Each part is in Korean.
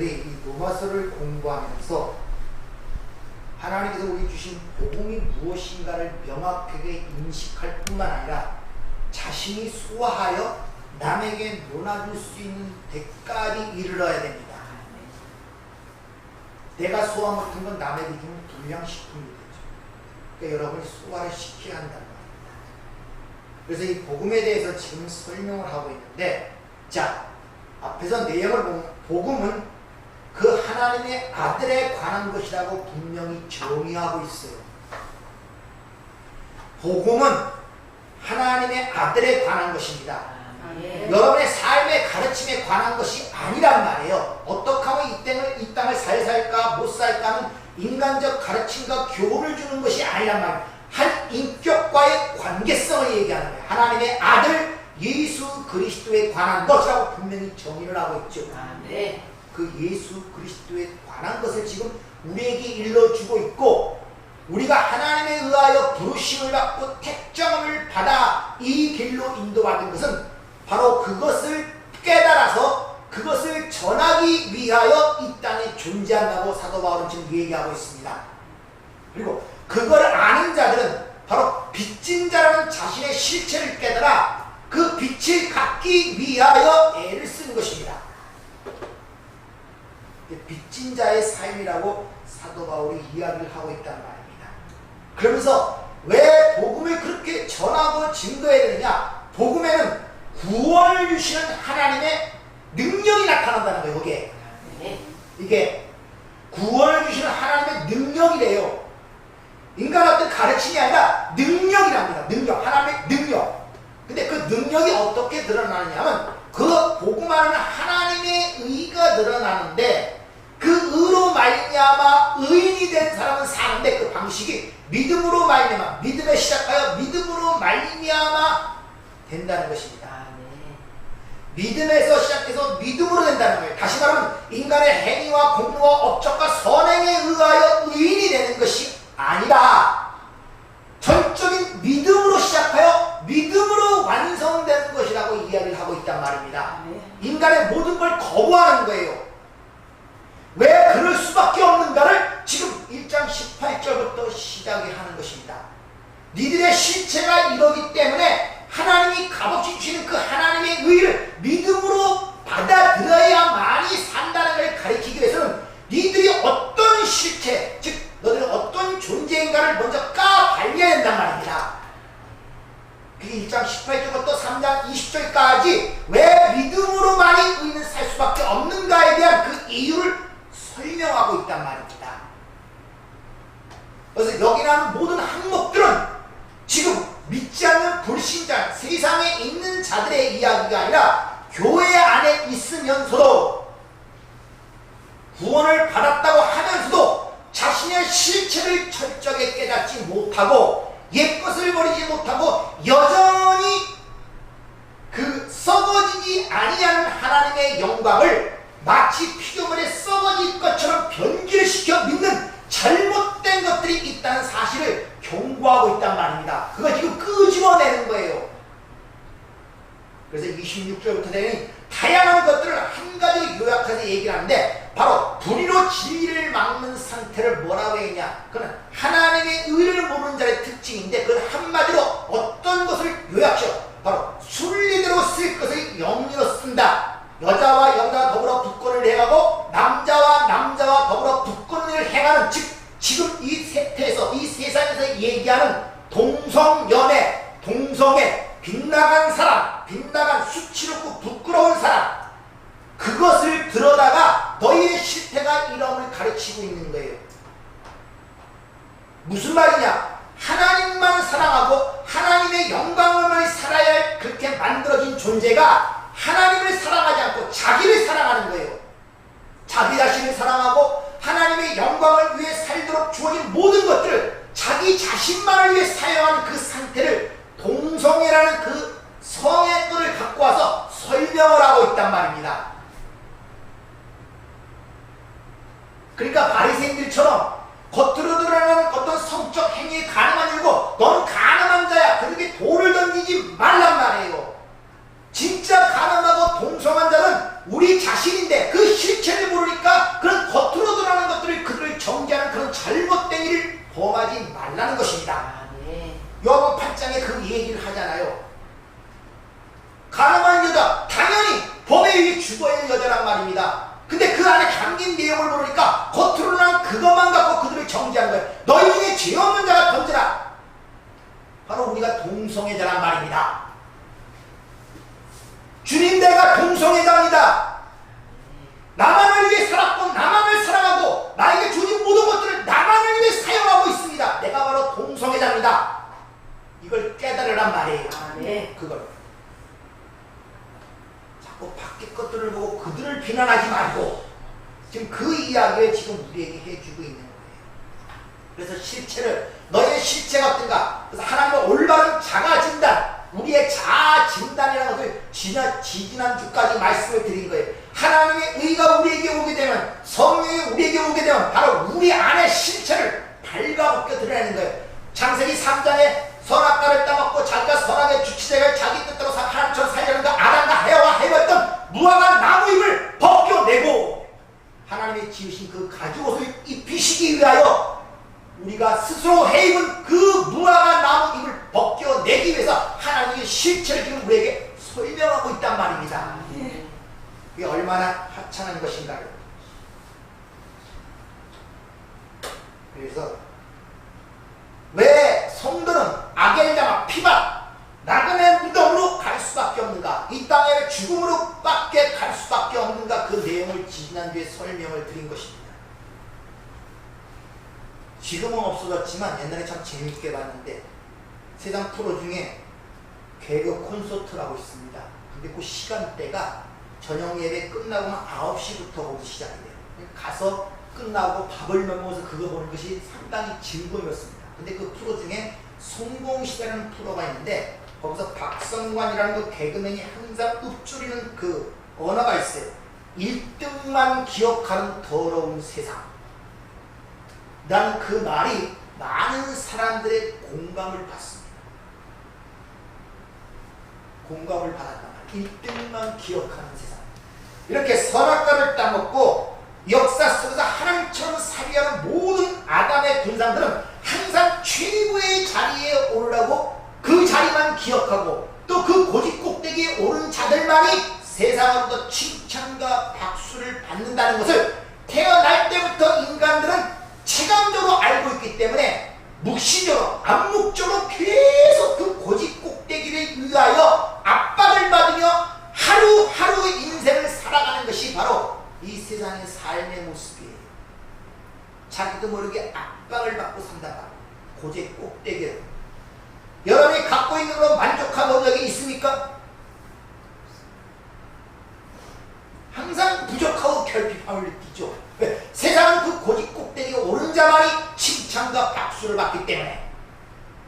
우리 이 로마서를 공부하면서 하나님께서 우리 주신 복음이 무엇인가를 명확하게 인식할 뿐만 아니라 자신이 소화하여 남에게 논아줄 수 있는 데까지 이르러야 됩니다. 내가 소화 못한 건 남에게 주면 불량식품이 되죠. 그러니까 여러분이 소화를 시켜야 한다는 말입니다. 그래서 이 복음에 대해서 지금 설명을 하고 있는데, 자, 앞에서 내용을 보면 복음은 그 하나님의 아들에 관한 것이라고 분명히 정의하고 있어요. 복음은 하나님의 아들에 관한 것입니다. 여러분의 삶의 가르침에 관한 것이 아니란 말이에요. 어떻게 하면 이 땅을 잘 살까 못 살까는 인간적 가르침과 교훈을 주는 것이 아니란 말이에요. 한 인격과의 관계성을 얘기하는 거예요. 하나님의 아들 예수 그리스도에 관한 것이라고 분명히 정의를 하고 있죠. 그 예수 그리스도에 관한 것을 지금 우리에게 일러주고 있고, 우리가 하나님에 의하여 부르심을 받고 택정을 받아 이 길로 인도받은 것은 바로 그것을 깨달아서 그것을 전하기 위하여 이 땅에 존재한다고 사도 바울은 지금 얘기하고 있습니다. 그리고 그걸 아는 자들은 바로 빚진 자라는 자신의 실체를 깨달아 그 빛을 갖기 위하여 애를 쓰는 것입니다. 빚진 자의 삶이라고 사도 바울이 이야기를 하고 있단 말입니다. 그러면서 왜 복음을 그렇게 전하고 증거해야 되느냐? 복음에는 구원을 주시는 하나님의 능력이 나타난다는 거예요. 여기에 이게 구원을 주시는 하나님의 능력이래요. 인간의 어떤 가르침이 아니라 능력이랍니다. 능력, 하나님의 능력. 근데 그 능력이 어떻게 드러나느냐면 그 복음하는 하나님의 의가 드러나는데, 그 의로 말미암아 의인이 된 사람은 사는데 그 방식이 믿음으로 말미암아, 믿음에 시작하여 믿음으로 말미암아 된다는 것입니다. 믿음에서 시작해서 믿음으로 된다는 거예요. 다시 말하면 인간의 행위와 공로와 업적과 선행에 의하여 의인이 되는 것이 아니라 전적인 믿음으로 시작하여 믿음으로 완성되는 것이라고 이야기를 하고 있단 말입니다. 인간의 모든 걸 거부하는 거예요. 왜 그럴 수밖에 없는가를 지금 1장 18절부터 시작을 하는 것입니다. 니들의 실체가 이러기 때문에 하나님이 값없이 주시는 그 하나님의 의를 믿음으로 받아들여야만이 산다는 걸 가리키기 위해서는 니들이 어떤 실체, 즉 너희들이 어떤 존재인가를 먼저 까발려야 된단 말입니다. 그게 1장 18절부터 3장 20절까지 왜 믿음으로만이 의인은 살 수밖에 없는가에 대한 그 이유를 설명하고 있단 말입니다. 그래서 여기 나오는 모든 항목들은 지금 믿지 않는 불신자, 세상에 있는 자들의 이야기가 아니라 교회 안에 있으면서도 구원을 받았다고 하면서도 자신의 실체를 철저하게 깨닫지 못하고 옛것을 버리지 못하고 여전히 그 썩어지지 아니하는 하나님의 영광을 마치 피조물에 썩어질 것처럼 변질시켜 믿는 잘못된 것들이 있다는 사실을 경고하고 있단 말입니다. 그거 지금 끄집어내는 거예요. 그래서 26절부터 되는 다양한 것들을 한 가지 요약해서 얘기를 하는데, 바로 불의로 진리를 막는 상태를 뭐라고 했냐? 그건 하나님의 의를 모르는 자의 특징인데, 그건 한마디로 어떤 것을 요약시켜? 바로 순리대로 쓸 것을 영리로 쓴다. 여자와 여자와 더불어 부권을 행하고 남자와 남자와 더불어 부권을 행하는, 즉 지금 이 세태에서, 이 세상에서 얘기하는 동성연애, 동성애, 빗나간 사람, 빗나간 수치롭고 부끄러운 사람, 그것을 들여다가 너희의 실태가 이러함을 가르치고 있는 거예요. 무슨 말이냐? 하나님만 사랑하고 하나님의 영광을 살아야 할 그렇게 만들어진 존재가 하나님을 사랑하지 않고 자기를 사랑하는 거예요. 자기 자신을 사랑하고 하나님의 영광을 위해 살도록 주어진 모든 것들을 자기 자신만을 위해 사용하는 그 상태를 동성애라는 그 성애권을 갖고 와서 설명을 하고 있단 말입니다. 그러니까 바리새인들처럼 겉으로 드러나는 어떤 성적 행위에 가늠한 일고 너는 가늠한 자야, 그렇게 돌을 던지지 말란 말이에요. 진짜 가늠하고 동성한 자는 우리 자신인데 그 실체를 모르니까 말입니다. 근데 그 안에 담긴 내용을 모르니까 겉으로는 그것만 갖고 그들을 정죄하는 거예요. 너희 중에 죄 없는 자가 던져라. 바로 우리가 동성애자란 말입니다. 주님, 내가 동성애자입니다. 나만을 위해 살았고 나만을 사랑하고 나에게 주신 모든 것들을 나만을 위해 사용하고 있습니다. 내가 바로 동성애자입니다. 이걸 깨달으란 말이에요. 네. 그걸 자꾸 밖의 것들을 보고 그들을 비난하지 말고 지금 그 이야기를 지금 우리에게 해주고 있는 거예요. 그래서 실체를, 너의 실체가 어떤가? 그래서 하나님의 올바른 자가 진단, 우리의 자아 진단이라는 것을 지지난주까지 말씀을 드린 거예요. 하나님의 의가 우리에게 오게 되면, 성령이 우리에게 오게 되면 바로 우리 안의 실체를 발가벗겨 드러내는 거예요. 창세기 3장에 선악과를 따먹고 자기가 선악의 주치자를 자기 뜻대로 하나님처럼 살려는 그 아담과 해와가 해봤던 무화과 나무잎을 벗겨내고 하나님이 지으신 그 가죽옷을 입히시기 위하여 우리가 스스로 해입은 그 무화과 나무잎을 벗겨내기 위해서 하나님의 실체를 지금 우리에게 설명하고 있단 말입니다. 그게 얼마나 하찮은 것인가요? 그래서 왜 성도는 아겔자마 피밭 나그네 무덤으로 갈 수밖에 없는가? 이 땅에 죽음으로 밖에 갈 수밖에 없는가? 그 내용을 지난주에 설명을 드린 것입니다. 지금은 없어졌지만 옛날에 참 재밌게 봤는데 세상 프로 중에 개그 콘서트라고 있습니다. 근데 그 시간대가 저녁 예배 끝나고는 9시부터 보기 시작이 돼요. 가서 끝나고 밥을 먹으면서 그거 보는 것이 상당히 즐거움이었습니다. 근데 그 프로 중에 성공시대라는 프로가 있는데 거기서 박성관이라는 그 개그맨이 항상 읊조리는 그 언어가 있어요. 1등만 기억하는 더러운 세상. 난 그 말이 많은 사람들의 공감을 받습니다. 공감을 받았단 말이에요. 1등만 기억하는 세상. 이렇게 선악과를 따먹고 역사 속에서 하나님처럼 살려는 모든 아담의 군상들은 항상 최고의 자리에 오르라고 그 자리만 기억하고 또 그 고집 꼭대기에 오른 자들만이 세상으로부터 칭찬과 박수를 받는다는 것을 태어날 때부터 인간들은 체감적으로 알고 있기 때문에 묵시적으로 암묵적으로 계속 그 고집 꼭대기를 위하여 압박을 받으며 하루하루 인생을 살아가는 것이 바로 이 세상의 삶의 모습이에요. 자기도 모르게 압박을 받고 산다가 고집 꼭대기로. 여러분이 갖고 있는 걸로 만족한 적이 있습니까? 항상 부족하고 결핍함을 느끼죠. 왜? 세상은 그 고집 꼭대기에 오른 자만이 칭찬과 박수를 받기 때문에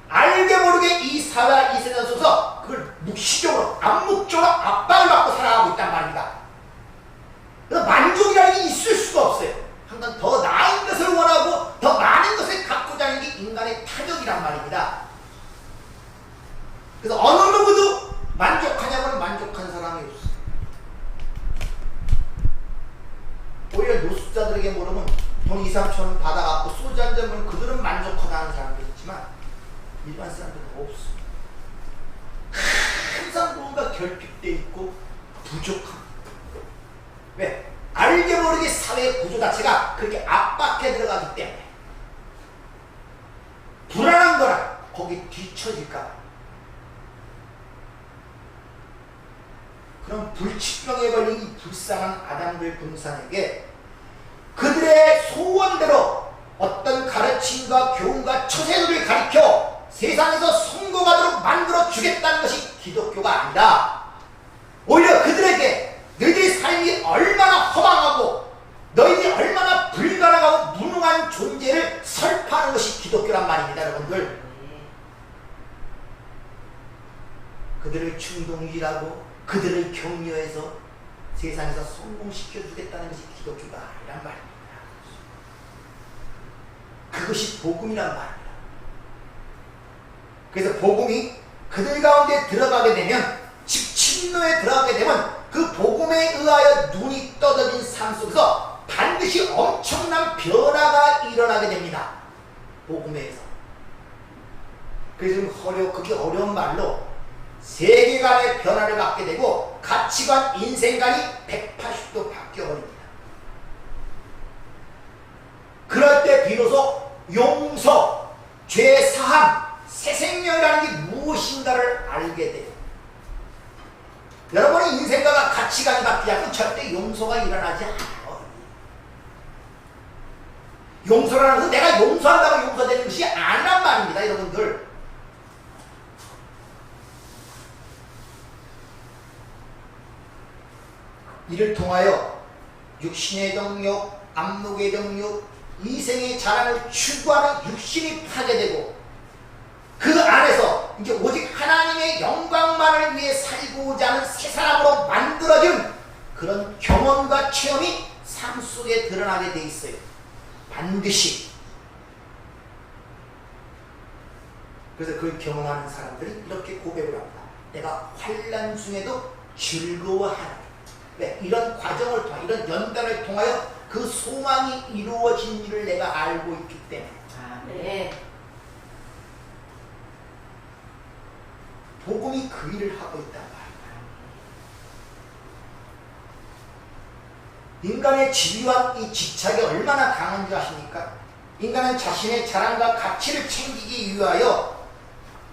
알게 모르게 이 사회와 이 세상 속에서 그걸 묵시적으로 암묵적으로 압박을 받고 살아가고 있단 말입니다. 그래서 만족이라는 게 있을 수가 없어요. 항상 더 나은 것을 원하고 더 많은 것을 갖고자 하는 게 인간의 타격이란 말입니다. 그래서 어느 누구도 만족하냐고는 만족한 사람이 없어요. 오히려 노숙자들에게 물으면 돈 2, 3천 원 받아갖고 소주 한 잔 먹으면 그들은 만족하다는 사람도 있지만 일반 사람들은 없어. 항상 뭔가 결핍돼 있고 부족함. 왜? 알게 모르게 사회의 구조 자체가 그렇게 압박해 들어가기 때문에 불안한 거라 거기 뒤처질까. 그럼 불치병에 걸린 이 불쌍한 아담들 군상에게 그들의 소원대로 어떤 가르침과 교훈과 처세들을 가르쳐 세상에서 성공하도록 만들어 주겠다는 것이 기독교가 아니라 오히려 그들에게 너희들의 삶이 얼마나 허망하고 너희들이 얼마나 불가능하고 무능한 존재를 설파하는 것이 기독교란 말입니다. 여러분들, 그들을 충동이라고 그들을 격려해서 세상에서 성공시켜 주겠다는 것이 기독교가 아니란 말입니다. 그것이 복음이란 말입니다. 그래서 복음이 그들 가운데 들어가게 되면, 즉 침노에 들어가게 되면 그 복음에 의하여 눈이 떠져진 삶 속에서 반드시 엄청난 변화가 일어나게 됩니다. 복음에 의해서. 그래서 그게 어려운 말로 세계관의 변화를 갖게 되고 가치관, 인생관이 180도 바뀌어 비로소 용서, 죄사함, 새 생명이라는 게 무엇인가를 알게 돼요. 여러분의 인생과 가치관이 바뀌지 않고 절대 용서가 일어나지 않아요. 용서라는 것은 내가 용서한다고 용서되는 것이 아니란 말입니다, 여러분들. 이를 통하여 육신의 정욕, 안목의 정욕, 이생의 자랑을 추구하는 육신이 파괴되고 그 안에서 이제 오직 하나님의 영광만을 위해 살고자 하는 새 사람으로 만들어진 그런 경험과 체험이 삶 속에 드러나게 돼 있어요. 반드시. 그래서 그걸 경험하는 사람들이 이렇게 고백을 합니다. 내가 환난 중에도 즐거워하라. 왜? 이런 과정을 통해, 이런 연단을 통하여 그 소망이 이루어진 일을 내가 알고 있기 때문에. 네. 복음이 그 일을 하고 있단 말이에요. 인간의 지위와 이 집착이 얼마나 강한지 아십니까? 인간은 자신의 자랑과 가치를 챙기기 위하여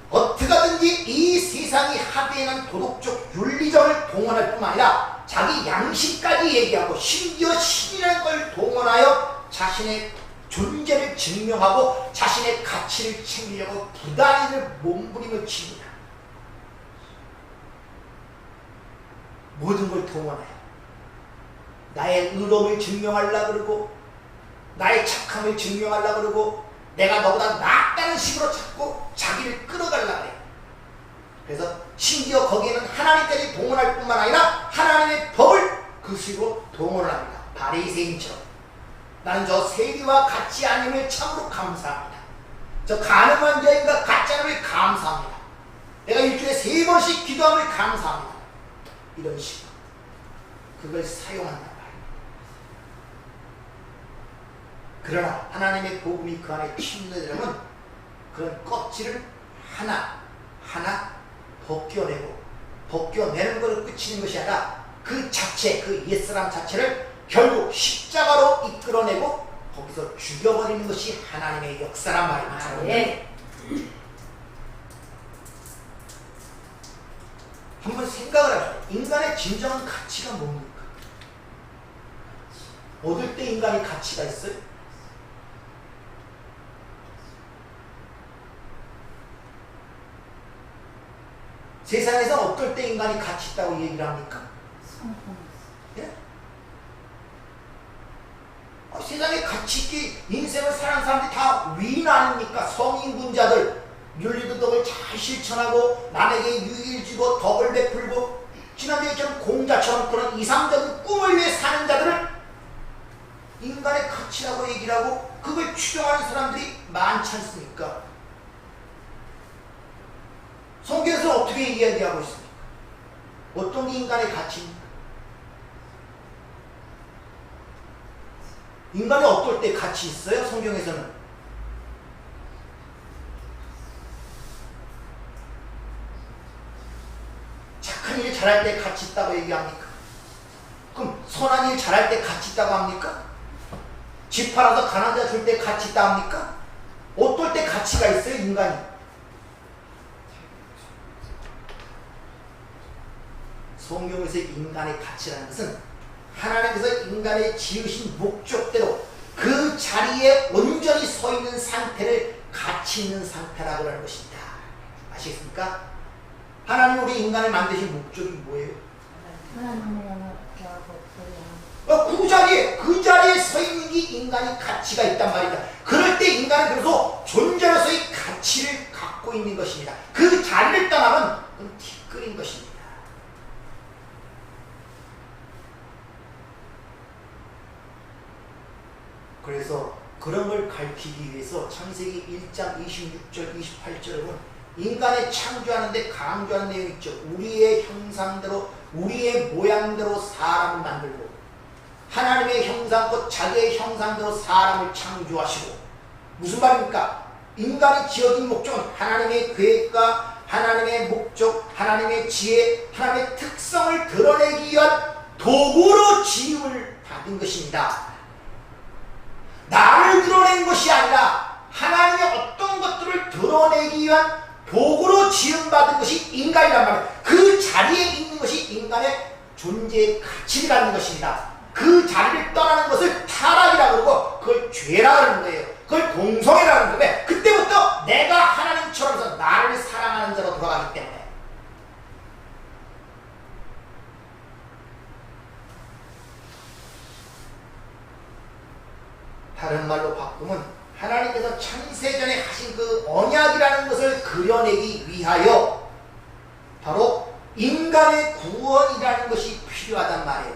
어떻게든지 이 세상이 하되는 도덕적 윤리적을 동원할 뿐만 아니라 자기 양심까지 얘기하고 심지어 신이라는 걸 동원하여 자신의 존재를 증명하고 자신의 가치를 챙기려고 부단히를 몸부림을 칩니다. 모든 걸 동원해요. 나의 의로움을 증명하려고 그러고 나의 착함을 증명하려고 그러고 내가 너보다 낫다는 식으로 자꾸 자기를 끌어가려고 해요. 그래서 심지어 거기에는 하나님까지 동원할 뿐만 아니라 하나님의 법을 그 식으로 동원을 합니다. 바리새인처럼. 나는 저 세리와 같지 않음을 참으로 감사합니다. 저 가늠한 자인과 같지 않음을 감사합니다. 내가 일주일에 3번씩 기도함을 감사합니다. 이런 식으로 그걸 사용한단 말이에요. 그러나 하나님의 복음이 그 안에 침노되려면 그런 껍질을 하나하나 벗겨내는 것으로 그치는 것이 아니라 그 자체, 그 옛사람 자체를 결국 십자가로 이끌어내고 거기서 죽여버리는 것이 하나님의 역사란 말입니다. 네. 한번 생각을 하죠. 인간의 진정한 가치가 뭡니까? 얻을 때 인간이 가치가 있어요? 세상에서 어떨 때 인간이 가치 있다고 얘기를 합니까? 예? 세상에 가치 있게 인생을 사는 사람들이 다 위인 아닙니까? 성인군자들, 윤리도덕을 잘 실천하고 남에게 유익을 주고 덕을 베풀고 지난주에처럼 공자처럼 그런 이상적인 꿈을 위해 사는 자들을 인간의 가치라고 얘기를 하고 그걸 추종하는 사람들이 많지 않습니까? 성경에서는 어떻게 이야기하고 있습니까? 어떤 게 인간의 가치입니까? 인간이 어떨 때 가치 있어요? 성경에서는 착한 일 잘할 때 가치 있다고 얘기합니까? 그럼 선한 일 잘할 때 가치 있다고 합니까? 집 팔아서 가난한 자 줄 때 가치 있다고 합니까? 어떨 때 가치가 있어요, 인간이? 성경에서 인간의 가치라는 것은 하나님께서 인간의 지으신 목적대로 그 자리에 온전히 서 있는 상태를 가치 있는 상태라고 하는 것입니다. 아시겠습니까? 하나님 우리 인간을 만드신 목적이 뭐예요? 그 자리에 서 있는 게 인간이 가치가 있단 말이다. 그럴 때 인간은 비로소 존재로서의 가치를 갖고 있는 것입니다. 그 자리를 떠나면 그건 티끌인 것입니다. 그래서 그런 걸 가르치기 위해서 창세기 1장 26절 28절에 보면 인간의 창조하는데 강조하는 내용이 있죠. 우리의 형상대로 우리의 모양대로 사람을 만들고 하나님의 형상 곧 자기의 형상대로 사람을 창조하시고 무슨 말입니까? 인간이 지어진 목적은 하나님의 계획과 하나님의 목적, 하나님의 지혜, 하나님의 특성을 드러내기 위한 도구로 지음을 받은 것입니다. 나를 나를 드러낸 것이 아니라 하나님의 어떤 것들을 드러내기 위한 도구로 지음받은 것이 인간이란 말이에요. 그 자리에 있는 것이 인간의 존재의 가치를 갖는 것입니다. 그 자리를 떠나는 것을 타락이라고 그러고 그걸 죄라고 하는 거예요. 그걸 동성애라고 하는 거예요. 그때부터 내가 하나님처럼서 나를 사랑하는 자로 돌아가기 때문에. 다른 말로 바꾸면 하나님께서 창세전에 하신 그 언약이라는 것을 그려내기 위하여 바로 인간의 구원이라는 것이 필요하단 말이에요.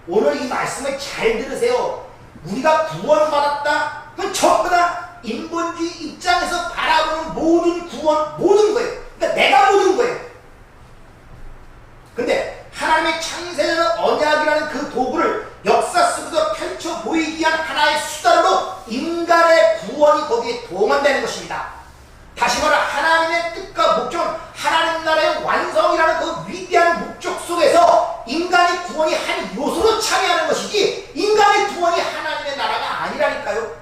오늘 이 말씀을 잘 들으세요. 우리가 구원받았다? 그건 전부 다 인본주의 입장에서 바라보는 모든 구원, 모든 거예요. 그러니까 내가 모든 거예요. 근데 하나님의 창세전 언약이라는 그 도구를 역사 속에서 펼쳐 보이기 위한 하나의 수단으로 인간의 구원이 거기에 동원되는 것입니다. 다시 말해 하나님의 뜻과 목적은 하나님 나라의 완성이라는 그 위대한 목적 속에서 인간의 구원이 한 요소로 참여하는 것이지 인간의 구원이 하나님의 나라가 아니라니까요.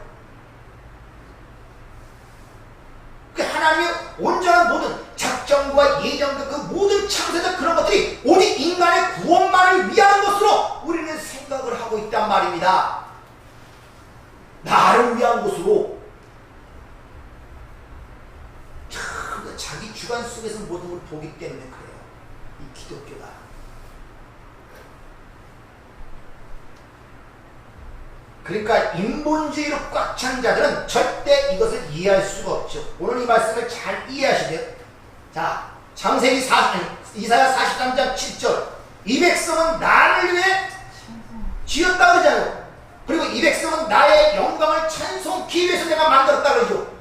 그 하나님의 온전한 모든 작정과 예정과 그 모든 창세적 그런 것들이 오직 인간의 구원만을 위한 것으로 우리는 생각을 하고 있단 말입니다. 나를 위한 것으로. 참 자기 주관 속에서 모든 걸 보기 때문에 그래요. 이 기독교가. 그러니까 인본주의로 꽉 찬 자들은 절대 이것을 이해할 수가 없죠. 오늘 이 말씀을 잘 이해하시세요. 자, 창세기 이사야 43장 7절 이 백성은 나를 위해 지었다 그러잖아요. 그리고 이 백성은 나의 영광을 찬송하기 위해서 내가 만들었다 그러죠.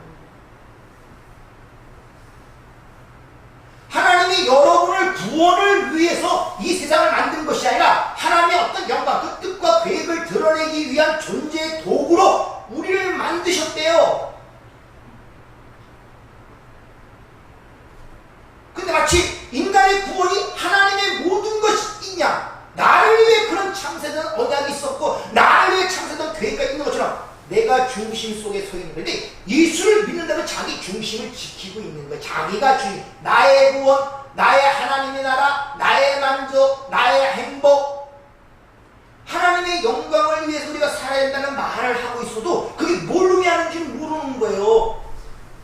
하나님이 여러분을 구원을 위해서 이 세상을 만든 것이 아니라 하나님의 어떤 영광, 그 뜻과 계획을 드러내기 위한 존재의 도구로 우리를 만드셨대요. 근데 마치 인간의 구원이 하나님의 모든 것이 있냐? 나를 위해 그런 창세된 언약이 있었고 나를 위해 창세된 계획가 있는 것처럼 내가 중심 속에 서 있는 건데 예수를 믿는다면 자기 중심을 지키고 있는 거예요. 자기가 주인, 나의 구원, 나의 하나님의 나라, 나의 만족, 나의 행복, 하나님의 영광을 위해서 우리가 살아야 된다는 말을 하고 있어도 그게 뭘 의미하는지 모르는 거예요.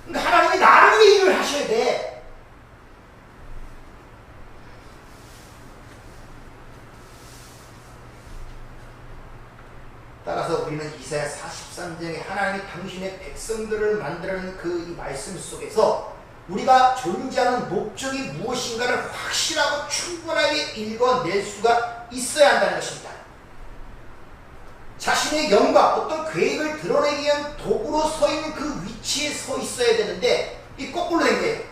그러니까 하나님이 나를 위해 일을 하셔야 돼. 따라서 우리는 이사야 43장에 하나님이 당신의 백성들을 만들어내는 그 이 말씀 속에서 우리가 존재하는 목적이 무엇인가를 확실하고 충분하게 읽어낼 수가 있어야 한다는 것입니다. 자신의 영광, 어떤 계획을 드러내기 위한 도구로 서 있는 그 위치에 서 있어야 되는데 이 거꾸로 된 거예요.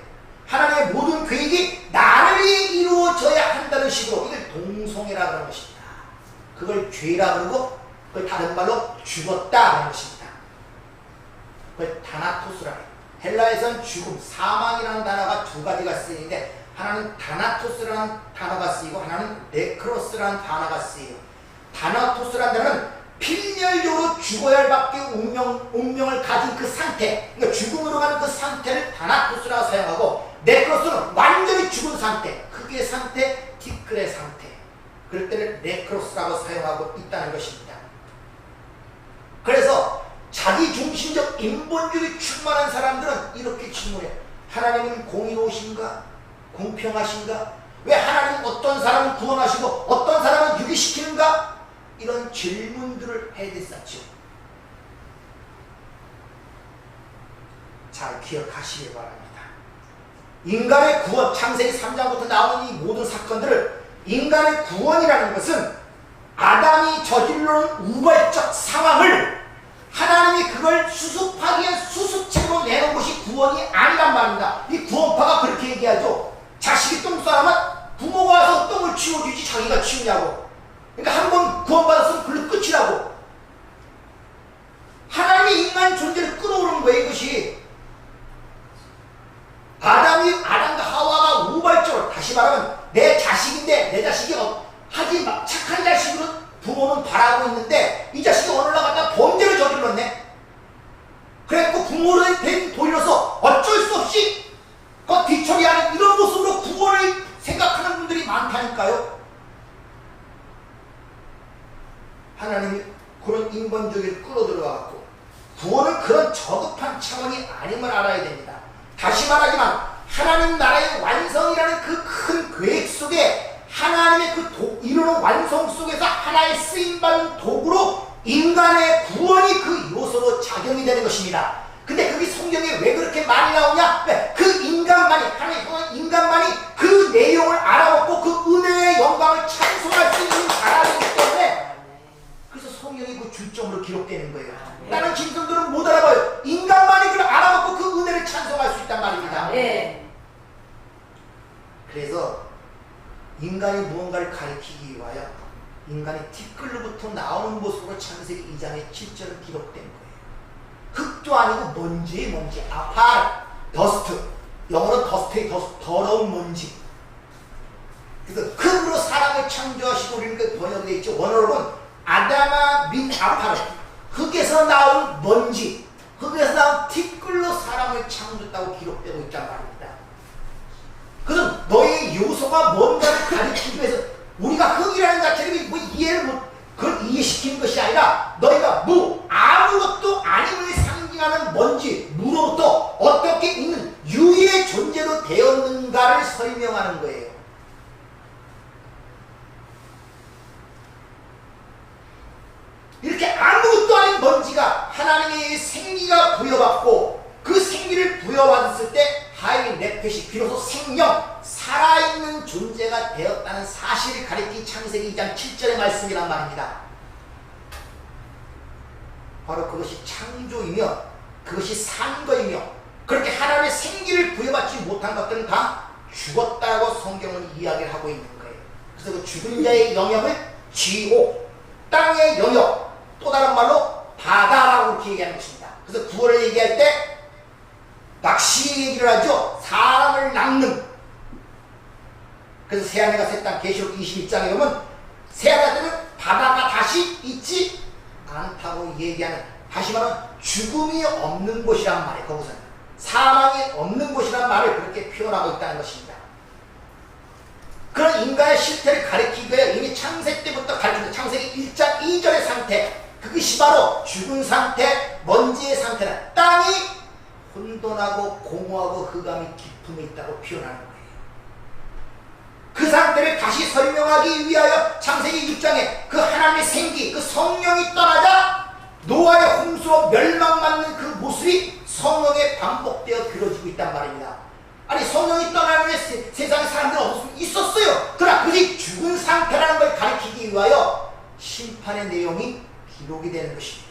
하나님의 모든 계획이 나를 위해 이루어져야 한다는 식으로 이걸 동성애라고 하는 것입니다. 그걸 죄라 그러고 그걸 다른 말로 죽었다 하는 것입니다. 그걸 다나토스라 해요. 헬라에서는 죽음, 사망이라는 단어가 두 가지가 쓰이는데 하나는 다나토스라는 단어가 쓰이고 하나는 네크로스라는 단어가 쓰여요. 다나토스라는 단어는 필멸적으로 죽어야 할 밖에 운명을 가진 그 상태, 그러니까 죽음으로 가는 그 상태를 다나토스라고 사용하고 네크로스는 완전히 죽은 상태, 흑의 상태, 티끌의 상태, 그럴 때를 네크로스라고 사용하고 있다는 것입니다. 그래서 자기 중심적 인본주의 충만한 사람들은 이렇게 질문해요. 하나님은 공의로우신가? 공평하신가? 왜 하나님은 어떤 사람은 구원하시고 어떤 사람은 유기시키는가? 이런 질문들을 해댔었죠. 잘 기억하시기 바랍니다. 인간의 구원, 창세기 3장부터 나오는 이 모든 사건들을 인간의 구원이라는 것은 아담이 저질러놓은 우발적 상황을 하나님이 그걸 수습하기 위한 수습책으로 내놓은 것이 구원이 아니란 말입니다. 이 구원파가 그렇게 얘기하죠. 자식이 똥 싸면 부모가 와서 똥을 치워주지 자기가 치우냐고. 그러니까 한 번 구원받았으면 그걸로 끝이라고. 하나님이 인간 존재를 끌어오는 거예요. 이것이 아담과 하와가 우발적으로, 다시 말하면 내 자식인데 내 자식이 착한 자식으로 부모는 바라고 있는데 이 자식이 어느 날 갖다 범죄를 저질렀네. 부모로 된 도리로서 어쩔 수 없이 그 뒤처리하는 이런 모습으로 구원을 생각하는 분들이 많다니까요. 하나님이 그런 인본주의를 끌어들여갖고 구원은 그런 저급한 차원이 아님을 알아야 됩니다. 다시 말하지만 하나님 나라의 완성이라는 그 큰 계획 속에 하나님의 그 이루는 완성 속에서 하나의 쓰임받은 도구로 인간의 구원이 그 요소로 작용이 되는 것입니다. 근데 그게 성경에 왜 그렇게 많이 나오냐? 그 인간만이, 하나님 인간만이 그 내용을 알아먹고 그 은혜의 영광을 찬송할 수 있는 사람이기 때문에 그래서 성경이 그 줄점으로 기록되는 거예요. 다른 짐승들은 못 알아봐요. 인간만이 그걸 알아먹고 그 은혜를 찬송할 수 있단 말입니다. 그래서 인간이 무언가를 가리키기 위하여 인간의 티끌로부터 나오는 모습으로 창세기 2장의 7절은 기록된 거예요. 흙도 아니고 먼지의 먼지, 아파르, 더스트, 영어로 더스트의 더러운 먼지. 그래서 흙으로 사람을 창조하시고 우리는 그 번역되어 있죠. 원어로는 아다마 민 아파르, 흙에서 나온 먼지, 흙에서 나온 티끌로 사람을 창조했다고 기록되고 있단 말입니다. 그래서 너의 요소가 뭔가를 가리키기 위해서 우리가 흙이라는 자체를 뭐 이해를 그걸 이해시키는 것이 아니라 너희가 아무것도 아님을 상징하는 먼지, 무로부터 어떻게 있는 유일의 존재로 되었는가를 설명하는 거예요. 이렇게 아무것도 아닌 먼지가 하나님의 생기가 부여받고 그 생기를 부여받았을 때 하이 네펫이 비로소 생명, 살아있는 존재가 되었다는 사실을 가리킨 창세기 2장 7절의 말씀이란 말입니다. 바로 그것이 창조이며 그것이 산 거이며 그렇게 하나님의 생기를 부여받지 못한 것들은 다 죽었다고 성경은 이야기를 하고 있는 거예요. 그래서 그 죽은 자의 영역을 지옥, 땅의 영역, 또 다른 말로 바다라고 이렇게 얘기하는 것입니다. 그래서 구원을 얘기할 때 낚시 얘기를 하죠. 사람을 낚는. 그래서 새하늘과 새 땅 계시록 21장에 보면 새하늘 때는 바다가 다시 있지 않다고 얘기하는, 다시 말하면 죽음이 없는 곳이란 말이에요. 거기서는 사망이 없는 곳이란 말을 그렇게 표현하고 있다는 것입니다. 그런 인간의 실태를 가리키기 위해 이미 창세 때부터 가르쳤는데 창세기 1장 2절의 상태, 그것이 바로 죽은 상태, 먼지의 상태다. 땅이 혼돈하고 공허하고 흑암이 깊음에 있다고 표현하는 거예요. 그 상태를 다시 설명하기 위하여 창세기 6장에 그 하나님의 생기, 그 성령이 떠나자 노아의 홍수로 멸망받는 그 모습이 성령에 반복되어 그려지고 있단 말입니다. 아니 성령이 떠나면 세상에 사람들은 없었으면 있었어요. 그러나 그것이 죽은 상태라는 걸 가리키기 위하여 심판의 내용이 기록이 되는 것입니다.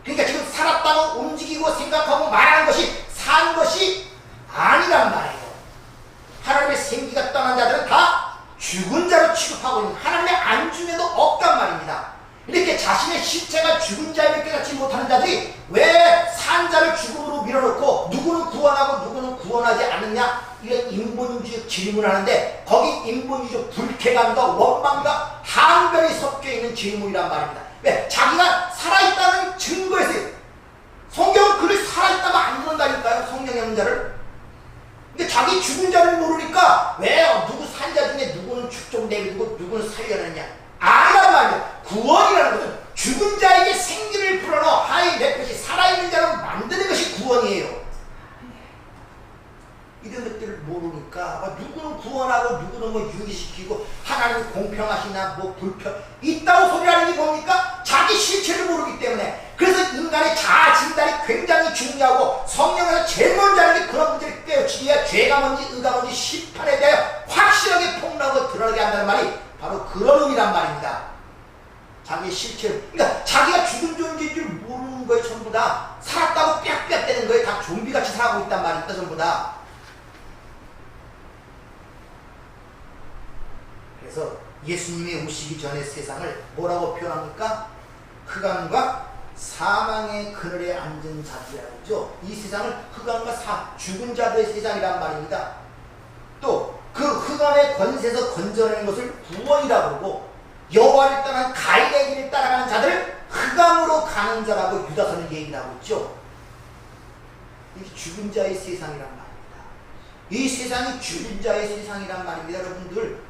그러니까 지금 살았다고 움직이고 생각하고 말하는 것이 산 것이 아니란 말이에요. 하나님의 생기가 떠난 자들은 다 죽은 자로 취급하고 있는, 하나님의 안중에도 없단 말입니다. 이렇게 자신의 실체가 죽은 자에게 깨닫지 못하는 자들이 왜 산 자를 죽음으로 밀어놓고 누구는 구원하고 누구는 구원하지 않느냐, 이런 인본주의 질문을 하는데 거기 인본주의 불쾌감과 원망과 항변이 섞여 있는 질문이란 말입니다. 왜? 자기가 살아있다는 증거에서 성경은 그를 살아있다고 안 그런다니까요. 성령의 없는 자를. 근데 자기 죽은 자를 모르니까 왜 누구 산 자 중에 누구는 축종되고 누구는 살려내냐, 아니란 말이에요. 구원이라는 것은 죽은 자에게 생기를 불어넣어 하이 네펫이 살아있는 자로 만드는 것이 구원이에요. 이런 것들을 모르니까 누구는 구원하고 누구는 뭐 유기시키고 하나님 공평하시나 뭐 불평 있다고 소리하는 게 뭡니까? 자기 실체를 모르기 때문에. 그래서 인간의 자아 진단이 굉장히 중요하고 성령에서 제일 먼저 하는 게 그런 문제를 깨우치기 위해 죄가 뭔지 의가 뭔지 심판에 대하여 확실하게 폭로하고 드러나게 한다는 말이 바로 그런 의미란 말입니다. 자기의 실체를, 그러니까 자기가 죽은 존재인 줄 모르는 거예요. 전부 다 살았다고 빽빽대는 거예요. 다 좀비같이 살아가고 있단 말입니다. 전부 다. 그래서 예수님이 오시기 전에 세상을 뭐라고 표현합니까? 흑암과 사망의 그늘에 앉은 자들이라고 하죠. 이 세상을 흑암과 죽은 자들의 세상이란 말입니다. 또 그 흑암의 권세에서 건져내는 것을 구원이라고 그러고, 여호와를 떠난 가인의 길을 따라가는 자들을 흑암으로 가는 자라고 유다서는 얘기를 하고 있죠. 이 죽은 자의 세상이란 말입니다. 이 세상이 죽은 자의 세상이란 말입니다. 여러분들,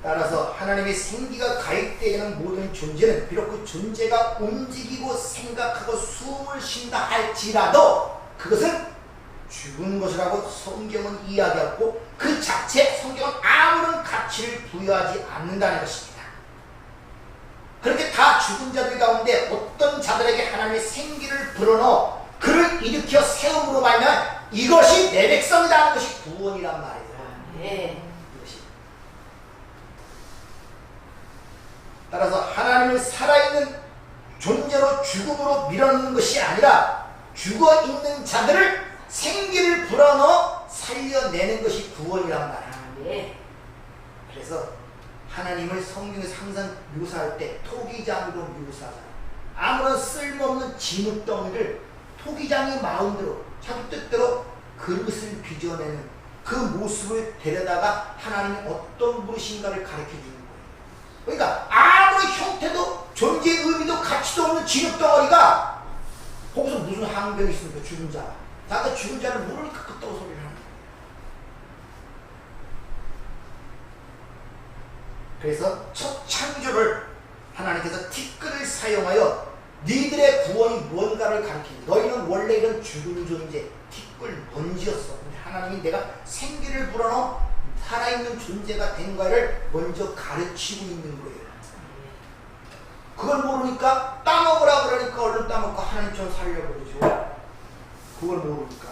따라서 하나님의 생기가 가입되는 모든 존재는 비록 그 존재가 움직이고 생각하고 숨을 쉰다 할지라도 그것은 죽은 것이라고 성경은 이야기하고 그 자체 성경은 아무런 가치를 부여하지 않는다는 것입니다. 그렇게 다 죽은 자들 가운데 어떤 자들에게 하나님의 생기를 불어넣어 그를 일으켜 세움으로 말면 이것이 내 백성이다 하는 것이 구원이란 말이에요. 네. 따라서 하나님을 살아있는 존재로 죽음으로 밀어넣는 것이 아니라 죽어있는 자들을 생기를 불어넣어 살려내는 것이 구원이란 말이에요. 그래서 하나님을 성경에서 항상 묘사할 때 토기장으로 묘사하잖아요. 아무런 쓸모없는 진흙덩이를 토기장의 마음대로 자기 뜻대로 그릇을 빚어내는 그 모습을 데려다가 하나님이 어떤 분이신가를 가르쳐주는 거예요. 그러니까 아무리 형태도 존재의 의미도 가치도 없는 진흙덩어리가 거기서 무슨 항변이 있습니까? 죽은 자가. 자가 죽은 자를 모르니까 그따구 소리를 하는 거예요. 그래서 첫 창조를 하나님께서 티끌을 사용하여 너희들의 구원이 뭔가를 가르치는, 너희는 원래 이런 죽은 존재, 티끌, 먼지였어. 근데 하나님이 내가 생기를 불어넣어 살아있는 존재가 된 거를 먼저 가르치고 있는 거예요. 그걸 모르니까 따먹으라 그러니까 얼른 따먹고 하나님처럼 살려고 그러죠. 그걸 모르니까.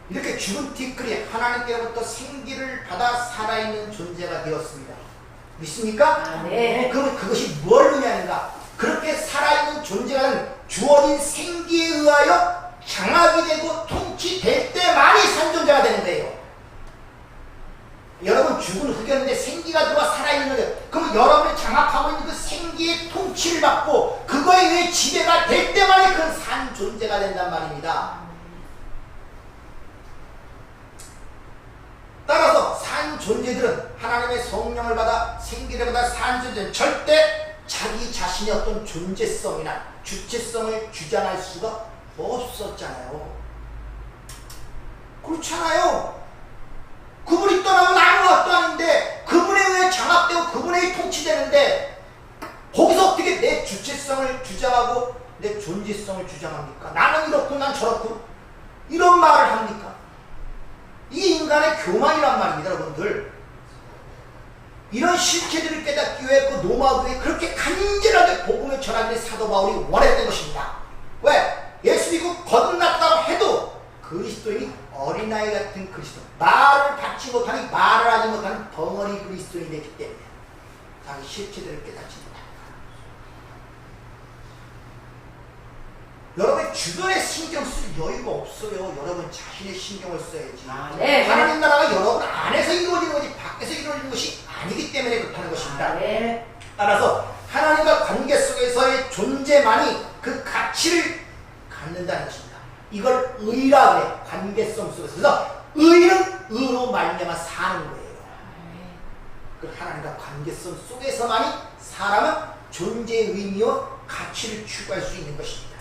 이렇게 죽은 티끌이 하나님께로부터 생기를 받아 살아있는 존재가 되었습니다. 믿습니까? 네. 그러면 그것이 뭘 의미하는가? 그렇게 살아있는 존재가 주어진 생기에 의하여 장악이 되고 통치될 때만이 산 존재가 되는 거예요. 여러분 죽은 흙이었는데 생기가 들어와 살아있는 거예요. 그럼 여러분이 장악하고 있는 그 생기의 통치를 받고 그거에 의해 지배가 될 때만이 그건 산 존재가 된단 말입니다. 따라서 산 존재들은 하나님의 성령을 받아 생기를 받아 산 존재는 절대 자기 자신의 어떤 존재성이나 주체성을 주장할 수가 없었잖아요. 그렇잖아요. 그분이 떠나면 아무것도 아닌데 그분에 의해 장악되고 그분에 의해 통치되는데 거기서 어떻게 내 주체성을 주장하고 내 존재성을 주장합니까? 나는 이렇고 난 저렇고 이런 말을 합니까? 이 인간의 교만이란 말입니다. 여러분들, 이런 실체들을 깨닫기 위해 그 노마교에 그렇게 간절하게 복음을 전하는 사도 바울이 원했던 것입니다. 왜? 예수 믿고 거듭났다고 해도 그리스도인이 어린아이 같은 그리스도, 말을 받지 못하니 말을 하지 못하는 벙어리 그리스도인이 됐기 때문에 자기 실체들을 깨닫지 못합니다. 여러분 주변에 신경 쓸 여유가 없어요. 여러분 자신의 신경을 써야지. 네. 하나님 나라가 여러분 안에서 이루어지는 것이 밖에서 이루어지는 것이 아니기 때문에 그렇다는 것입니다. 네. 따라서 하나님과 관계 속에서의 존재만이 그 가치를 갖는다는 것입니다. 이걸 의라 그래. 관계성 속에서. 그래서 의는 의로 말미암아 사는 거예요. 그 하나님과 관계성 속에서만이 사람은 존재의 의미와 가치를 추구할 수 있는 것입니다.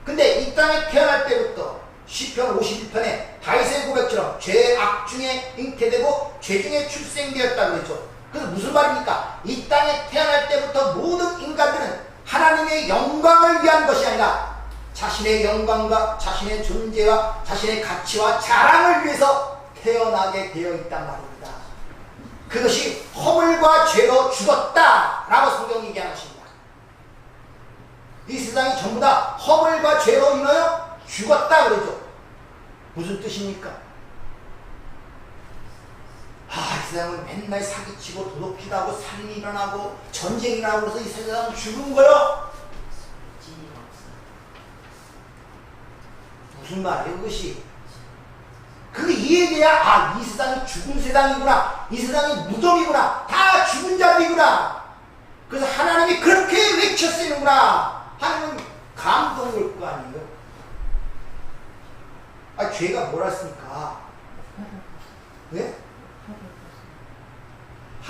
근데 이 땅에 태어날 때부터 시편 51편에 다윗의 고백처럼 죄악 중에 잉태되고 죄 중에 출생되었다고 그랬죠. 그래서 무슨 말입니까? 이 땅에 태어날 때부터 모든 인간들은 하나님의 영광을 위한 것이 아니라 자신의 영광과 자신의 존재와 자신의 가치와 자랑을 위해서 태어나게 되어 있단 말입니다. 그것이 허물과 죄로 죽었다라고 성경이 얘기하는 것입니다. 이 세상이 전부 다 허물과 죄로 인하여 죽었다 그러죠. 무슨 뜻입니까? 이 세상은 맨날 사기치고 도둑질 하고 살인이 일어나고 전쟁이 일어나고 그래서 이 세상은 죽은 거요? 무슨 말이에요 그것이? 그게 이해돼야 이 세상이 죽은 세상이구나, 이 세상이 무덤이구나, 다 죽은 자들이구나. 그래서 하나님이 그렇게 외쳤으는구나 하는 감동이 올 거 아니에요? 죄가 뭘 했습니까? 네?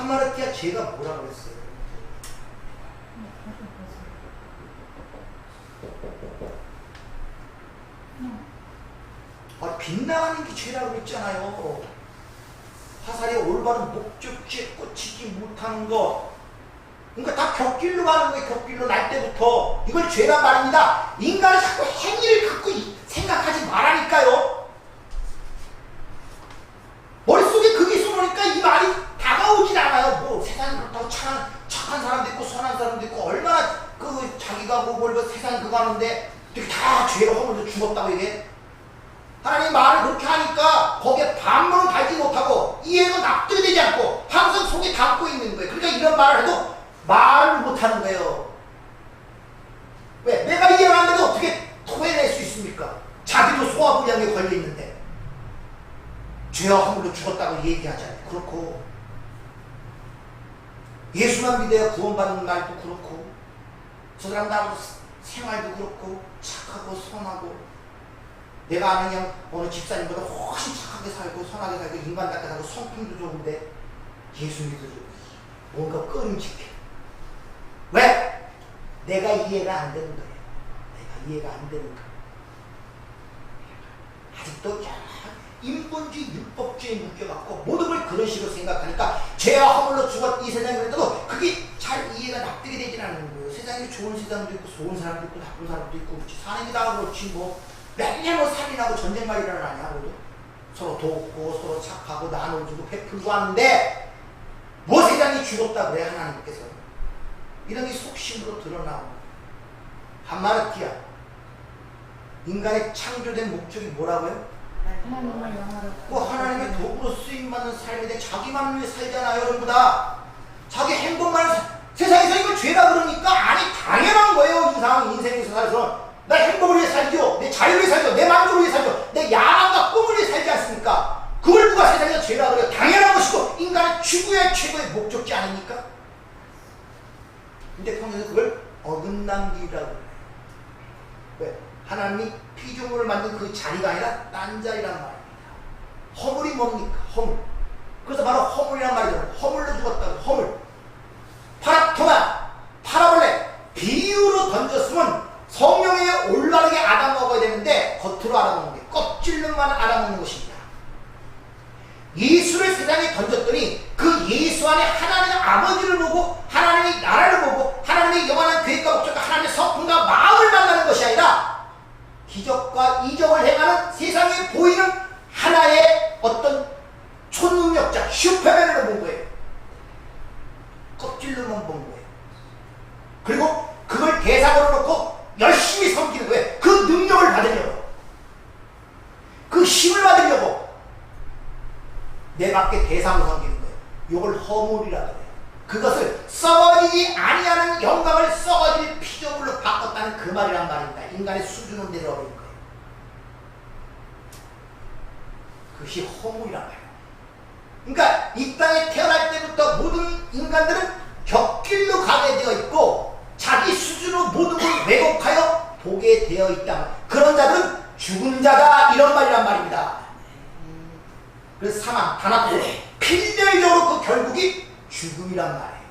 하마르티아 죄가 뭐라 그랬어요? 빗나가는 게 죄라고 했잖아요. 화살이 올바른 목적지에 꽂히지 못하는 거. 그러니까 다 곁길로 가는 거예요. 곁길로 날 때부터. 이걸 죄란 말입니다. 인간은 자꾸 행위를 갖고 생각하지 말라니까요. 머릿속에 그게 숨으니까 이 말이 다가오질 않아요. 뭐 세상이 그렇다고 착한 사람도 있고 선한 사람도 있고 얼마나 그 자기가 뭘 세상 그거 하는데 다 죄로 허물로 죽었다고 얘기해. 하나님 말을 그렇게 하니까 거기에 반문을 달지 못하고 이해가 납득이 되지 않고 항상 속에 담고 있는 거예요. 그러니까 이런 말을 해도 말을 못하는 거예요. 왜? 내가 이해가 안 되는데 어떻게 토해낼 수 있습니까? 자기도 소화불량에 걸려있는데 죄와 허물로 죽었다고 얘기하잖아요. 그렇고 예수만 믿어야 구원받는 말도 그렇고 저 사람 나하고 생활도 그렇고 착하고 선하고 내가 아는 그냥 어느 집사님보다 훨씬 착하게 살고 선하게 살고 인간답게 살고 성품도 좋은데 예수 믿어도 뭔가 끄림직해. 왜? 내가 이해가 안 되는 거예요. 내가 이해가 안 되는 거예요. 아직도 인본주의 율법주의에 묶여갖고 모든 걸 그런 식으로 생각하니까 죄와 허물로 죽었 이 세상에 그래도 그게 잘 이해가 납득이 되진 않는 거예요. 세상에 좋은 사람도 있고 좋은 사람도 있고 나쁜 사람도 있고 그렇지. 사는 게 다 그렇지 뭐 맨날 뭐 살인하고 전쟁만 일어나냐 그래도 서로 돕고 서로 착하고 나눠주고 베풀고 하는데 뭐 세상이 죽었다 그래 하나님께서. 이런 게 속심으로 드러나고 하마르티아 인간의 창조된 목적이 뭐라고요? 뭐 하나님의 도구로 쓰임받는 삶인데 자기만 위해 살잖아요. 전부 다 자기 행복만 세상에서 이걸 죄다 그러니까 아니 당연한 거예요. 인생에서 살아서 나 행복을 위해 살죠. 내 자유를 위해 살죠. 내 만족을 위해 살죠. 내 야망과 꿈을 위해 살지 않습니까? 그걸 누가 세상에서 죄라 그래요? 당연한 것이고 인간의 최고의 목적지 아닙니까? 근데 평소에 그걸 어긋난 길이라고 그래요. 왜? 하나님이 피조물을 만든 그 자리가 아니라 딴 자리란 말입니다. 허물이 뭡니까? 허물. 그래서 바로 허물이란 말이잖아요. 허물로 죽었다고. 허물. 파라토나, 파라볼레, 비유로 던졌으면 성령에 올바르게 알아먹어야 되는데 겉으로 알아먹는 게 껍질로만 알아먹는 것입니다. 예수를 세상에 던졌더니 그 예수 안에 하나님의 아버지를 보고 하나님의 나라를 보고 하나님의 영원한 계획과 목적과 하나님의 성품과 마음을 만나는 것이 아니라 기적과 이적을 행하는 세상에 보이는 하나의 어떤 초능력자 슈퍼맨으로 본 거예요. 껍질로만 본 거예요. 그리고 그걸 대상으로 놓고 열심히 섬기는 거예요. 그 능력을 받으려고 그 힘을 받으려고 내 밖에 대상으로 섬기는 거예요. 이걸 허물이라고 해요. 그것을 썩어지지 아니하는 영광을 썩어질 피조물로 바꿨다는 그 말이란 말입니다. 인간의 수준을 내려버린 거예요. 그것이 허물이란 말이에요. 그러니까 이 땅에 태어날 때부터 모든 인간들은 곁길로 가게 되어 있고 자기 수준으로 모든 걸 왜곡하여 보게 되어 있다. 그런 자들은 죽은 자다 이런 말이란 말입니다. 그래서 사망, 단합, 필멸적으로 그 결국이 죽음이란 말이에요.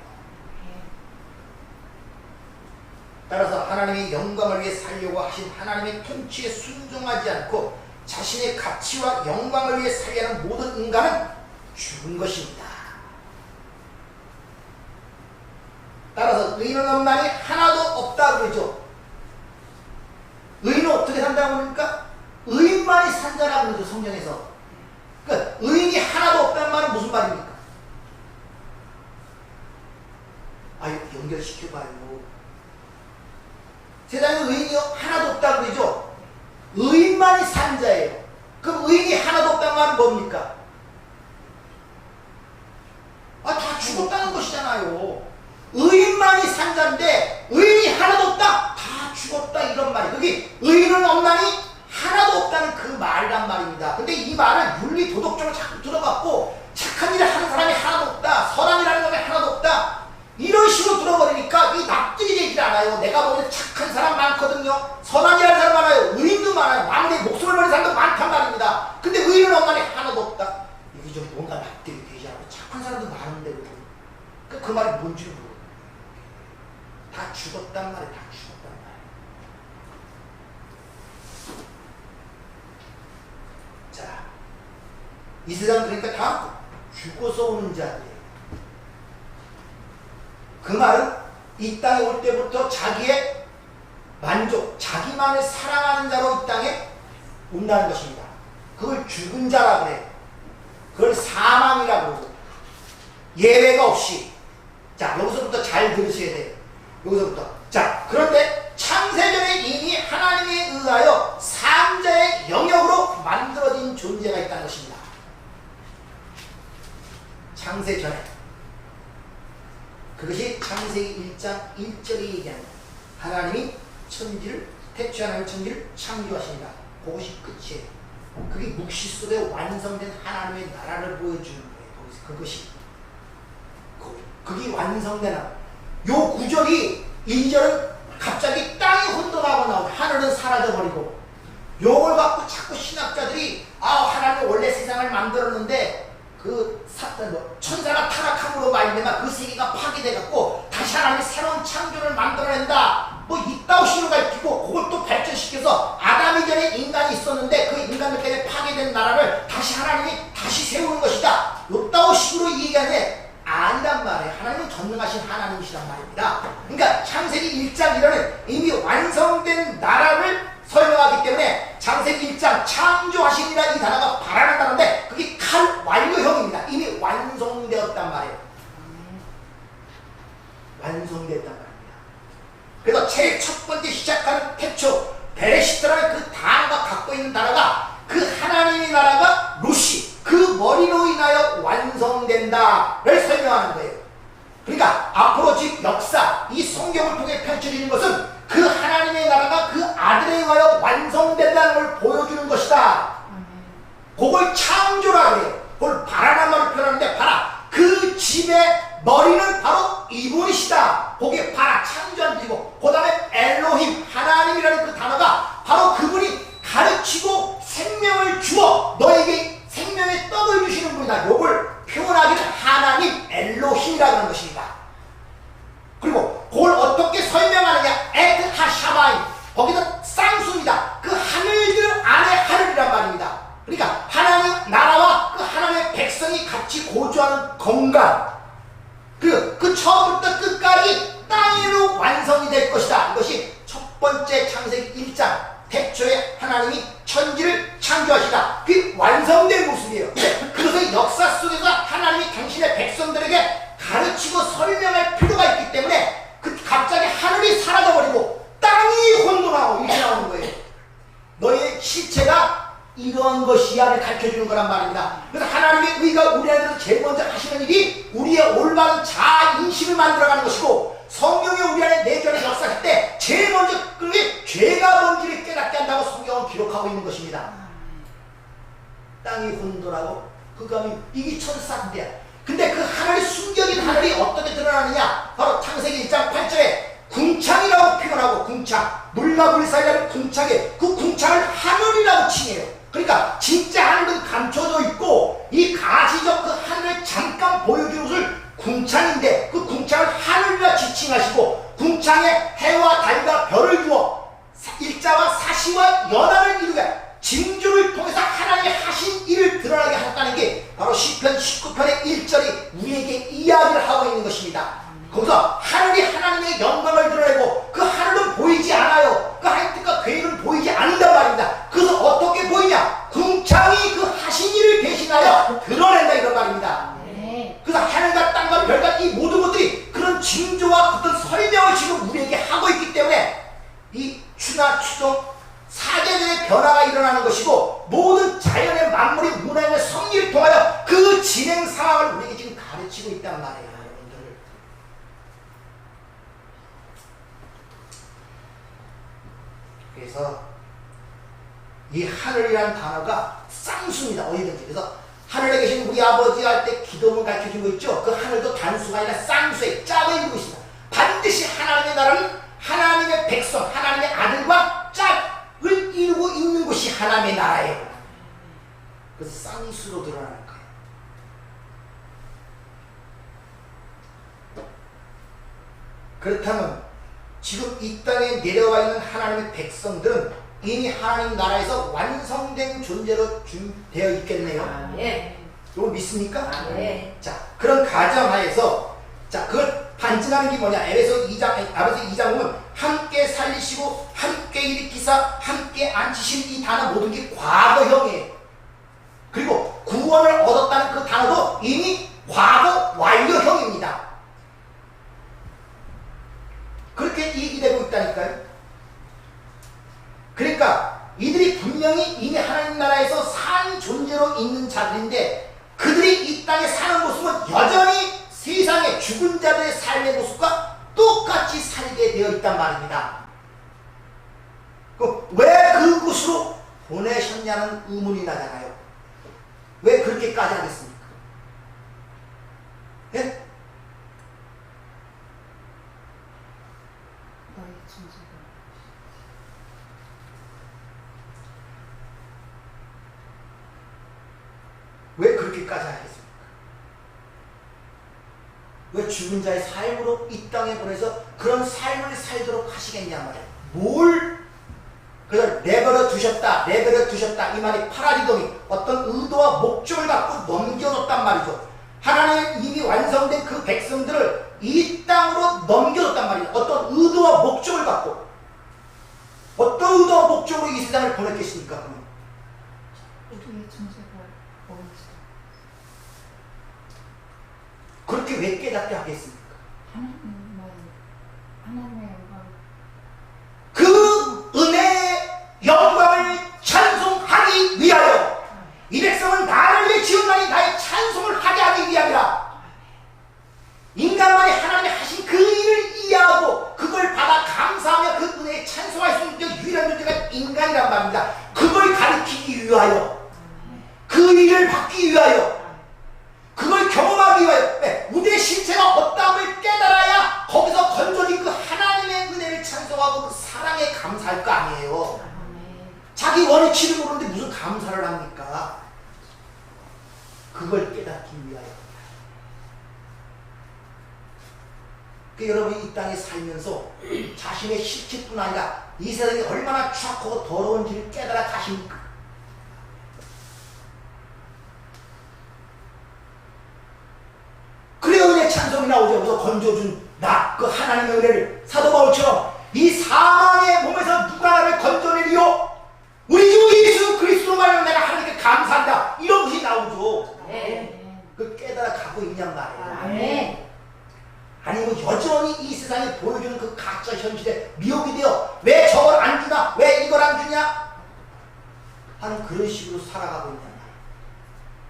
따라서 하나님의 영광을 위해 살려고 하신 하나님의 통치에 순종하지 않고 자신의 가치와 영광을 위해 살려는 모든 인간은 죽은 것입니다. 따라서 의인은 없나니 하나도 없다 그러죠. 의인은 어떻게 산다고 그러니까 의인만이 산다라고 그러죠. 성경에서. 그러니까 의인이 하나도 없다는 말은 무슨 말입니까? 아유 연결시켜봐요. 세상에 의인이 하나도 없다고 그러죠. 의인만이 산 자예요. 그럼 의인이 하나도 없다는 말은 뭡니까? 다 죽었다는 것이잖아요. 의인만이 산 자인데 의인이 하나도 없다? 다 죽었다 이런 말이에요. 여기 의인은 없나니 하나도 없다는 그 말이란 말입니다. 근데 이 말을 윤리 도덕적으로 자꾸 들어갖고 착한 일을 하는 사람이 하나도 없다, 선한 일을 하는 사람이 하나도 없다 이런 식으로 들어버리니까 이 납득이 되질 않아요. 내가 보기엔 착한 사람 많거든요. 선한 일 하는 사람 많아요. 의인도 많아요. 아무리 목숨을 버린 사람도 많단 말입니다. 근데 의인은 없나니 하나도 없다. 이게 좀 뭔가 납득이 되지 않고 착한 사람도 많은데 이 세상 그러니까 다 죽어서 오는 자들이에요. 그 말은 이 땅에 올 때부터 자기의 만족, 자기만을 사랑하는 자로 이 땅에 온다는 것입니다. 그걸 죽은 자라고 그래요. 그걸 사망이라고 그러고 예외가 없이. 자, 여기서부터 잘 들으셔야 돼요. 여기서부터. 자, 그런데 창세전에 이미 하나님에 의하여 삼자의 영역으로 만들어진 존재가 있다는 것입니다. 창세전에. 그것이 창세기 1장 1절이 얘기하는 하나님이 천지를, 태초에 하나님 천지를 창조하십니다. 그것이 끝이에요. 그게 묵시 속에 완성된 하나님의 나라를 보여주는 거예요. 그것이. 그게 완성된 하나님. 요 구절이 1절은 갑자기 땅이 혼돈하고 나오고 하늘은 사라져버리고, 요걸 갖고 자꾸 신학자들이 하나님이 원래 세상을 만들었는데 천사가 타락함으로 말미암아 그 세계가 파괴돼갖고 다시 하나님이 새로운 창조를 만들어낸다, 뭐 이따오 식으로 가르치고 그걸 또 발전시켜서 아담 이전에 인간이 있었는데 그 인간들 때문에 파괴된 나라를 다시 하나님이 다시 세우는 것이다, 요따오 식으로 얘기하는데 아니란 말이에요. 하나님은 전능하신 하나님이시란 말입니다. 그러니까 창세기 1장 1절은 이미 완성된 나라를 설명하기 때문에 창세기 1장 창조하시니라 이 단어가 바라는 단어인데 그게 칼 완료형입니다. 이미 완성되었단 말이에요. 완성됐단 말입니다. 그래서 제일 첫 번째 시작하는 태초 베레시트라는 그 단어가 갖고 있는 단어가 그 하나님의 나라가 루시, 그 머리로 인하여 완성된다를 설명하는 거예요. 그러니까 앞으로 즉 역사, 이 성경을 통해 펼쳐지는 것은 그 하나님의 나라가 그 아들에 의하여 완성된다는 걸 보여주는 것이다. 그걸 창조라 그래요. 그걸 바라는 말을 표현하는데 바라, 그 집의 머리는 바로 이분이시다. 그게 바라, 창조한 뜻이고, 그 다음에 엘로힘, 하나님이라는 그 단어가 바로 그분이 가르치고 생명을 주어 너에게 생명의 떡을 주시는 분이다. 요걸 표현하기는 하나님, 엘로힘이라고 하는 것입니다. 그리고 그걸 어떻게 설명하느냐, 에트 하샤바임, 거기서 쌍수입니다. 그 하늘들 안에 하늘이란 말입니다. 그러니까 하나님 나라와 그 하나님의 백성이 같이 거주하는 공간, 그 처음부터 끝까지 땅으로 완성이 될 것이다. 이것이 첫 번째 창세기 1장 태초에 하나님이 천지를 창조하시다, 그 완성된 모습이에요. 그것의 역사 속에서 하나님이 당신의 백성들에게 가르치고 설명할 필요가 있기 때문에 갑자기 하늘이 사라져버리고 땅이 혼돈하고 이렇게 나오는 거예요. 너의 실체가 이러한 것이야를 가르쳐주는 거란 말입니다. 그래서 하나님의 의가 우리 안에서 제일 먼저 하시는 일이 우리의 올바른 자인심을 만들어가는 것이고, 성경이 우리 안에 내전에 역사할 때 제일 먼저 그게 죄가 뭔지를 깨닫게 한다고 성경은 기록하고 있는 것입니다. 땅이 혼돈하고 그 가운데 이게 천사인데, 근데 그 하늘이 숨겨진 하늘이 어떻게 드러나느냐, 바로 창세기 1장 8절에 궁창이라고 표현하고, 궁창, 물과 물 사이라는 궁창에, 그 궁창을 하늘이라고 칭해요. 그러니까 진짜 하늘은 감춰져 있고 이 가시적 그 하늘을 잠깐 보여주는 것을 궁창인데, 그 궁창을 하늘이라 지칭하시고 궁창에 해와 달과 별을 주어 일자와 사시와 연합을 이루게 징조를 통해서 하나님이 하신 일을 드러나게 하셨다는 게 바로 시편 19편의 1절이 우리에게 이야기를 하고 있는 것입니다. 거기서 하늘이 하나님의 영광을 드러내고 그 하늘은 보이지 않아요. 그 하나님의 뜻과 계획은 보이지 않는단 말입니다. 그래서 어떻게 보이냐, 궁창이 그 하신 일을 대신하여 드러낸다 이런 말입니다. 그래서 하늘과 땅과 별과 이 모든 것들이 그런 징조와 어떤 설명을 지금 우리에게 하고 있기 때문에 이 추나 추동 사계절의 변화가 일어나는 것이고, 모든 자연의 만물의 문화의 섭리를 통하여 그 진행 상황을 우리에게 지금 가르치고 있단 말이에요, 여러분들. 그래서 이 하늘이라는 단어가 쌍수입니다. 어디든지. 그래서 하늘에 계신 우리 아버지 할 때 기도문 가르쳐준 거 있죠? 그 하늘도 단수가 아니라 쌍수의 짝을 이루고 있습니다. 반드시 하나님의 나라는 하나님의 백성, 하나님의 아들과 짝을 이루고 있는 곳이 하나님의 나라예요. 그래서 쌍수로 드러나는 거예요. 그렇다면 지금 이 땅에 내려와 있는 하나님의 백성들은 이미 하나님 나라에서 완성된 존재로 되어 있겠네요. 아멘. 이거 믿습니까? 아멘. 자, 그런 가정하에서 자, 그걸 반증하는 게 뭐냐? 에베소 2장 보면 함께 살리시고 함께 일으키사 함께 앉히신 이 단어 모든 게 과거형이에요. 그리고 구원을 얻었다는 그 단어도 이미 과거 완료형입니다. 그렇게 얘기되고 있다니까요. 그러니까 이들이 분명히 이미 하나님 나라에서 산 존재로 있는 자들인데 그들이 이 땅에 사는 모습은 여전히 세상의 죽은 자들의 삶의 모습과 똑같이 살게 되어 있단 말입니다. 왜 그곳으로 보내셨냐는 의문이 나잖아요. 왜 그렇게까지 하겠습니까? 예? 너의 존재가 왜 그렇게까지 하겠습니까? 왜 죽은 자의 삶으로 이 땅에 보내서 그런 삶을 살도록 하시겠냐 말이에요. 뭘 그걸 내버려 두셨다 이 말이 파라디돔이 어떤 의도와 목적을 갖고 넘겨놓단 말이죠. 하나님 이미 완성된 그 백성들을 이 땅으로 넘겨놓단 말이에요. 어떤 의도와 목적을 갖고 어떤 의도와 목적으로 이 세상을 보냈겠습니까? 우리의 존재가 뭔지 그렇게 왜 깨닫게 하겠습니까? 하나님의 영광 그 은혜의 영광을 찬송하기 위하여 이 백성은 나를 위해 지은 나의 찬송을 하게 하기 위함이라. 인간만이 하나님이 하신 그 일을 이해하고 그걸 받아 감사하며 그 은혜에 찬송할 수 있는 유일한 존재가 인간이란 말입니다. 그걸 가리키기 위하여 그 일을 받기 위하여 그걸 경험하기 위하여 우리의 실체가 어떠함을 깨달아야 거기서 건져진 그 하나님의 은혜를 찬송하고 그 사랑에 감사할 거 아니에요. 자기 원위치를 모르는데 무슨 감사를 합니까? 그걸 깨닫기 위하여. 여러분이 이 땅에 살면서 자신의 실체뿐 아니라 이 세상이 얼마나 추악하고 더러운지를 깨달아 가십니까? 그래야 은혜 찬송이 나오죠. 그래서 건져준 나, 그 하나님의 은혜를 사도 바울처럼 이 사망의 몸에서 누가 나를 건져내리요? 우리 주 예수 그리스도로 말하면 내가 하나님께 감사한다. 이런 것이 나오죠. 그 깨달아 가고 있냔 말이에요. 아멘. 아니면 여전히 이 세상에 보여주는 그 각자 현실에 미혹이 되어 왜 저걸 안 주나? 왜 이걸 안 주냐? 하는 그런 식으로 살아가고 있단 말이에요.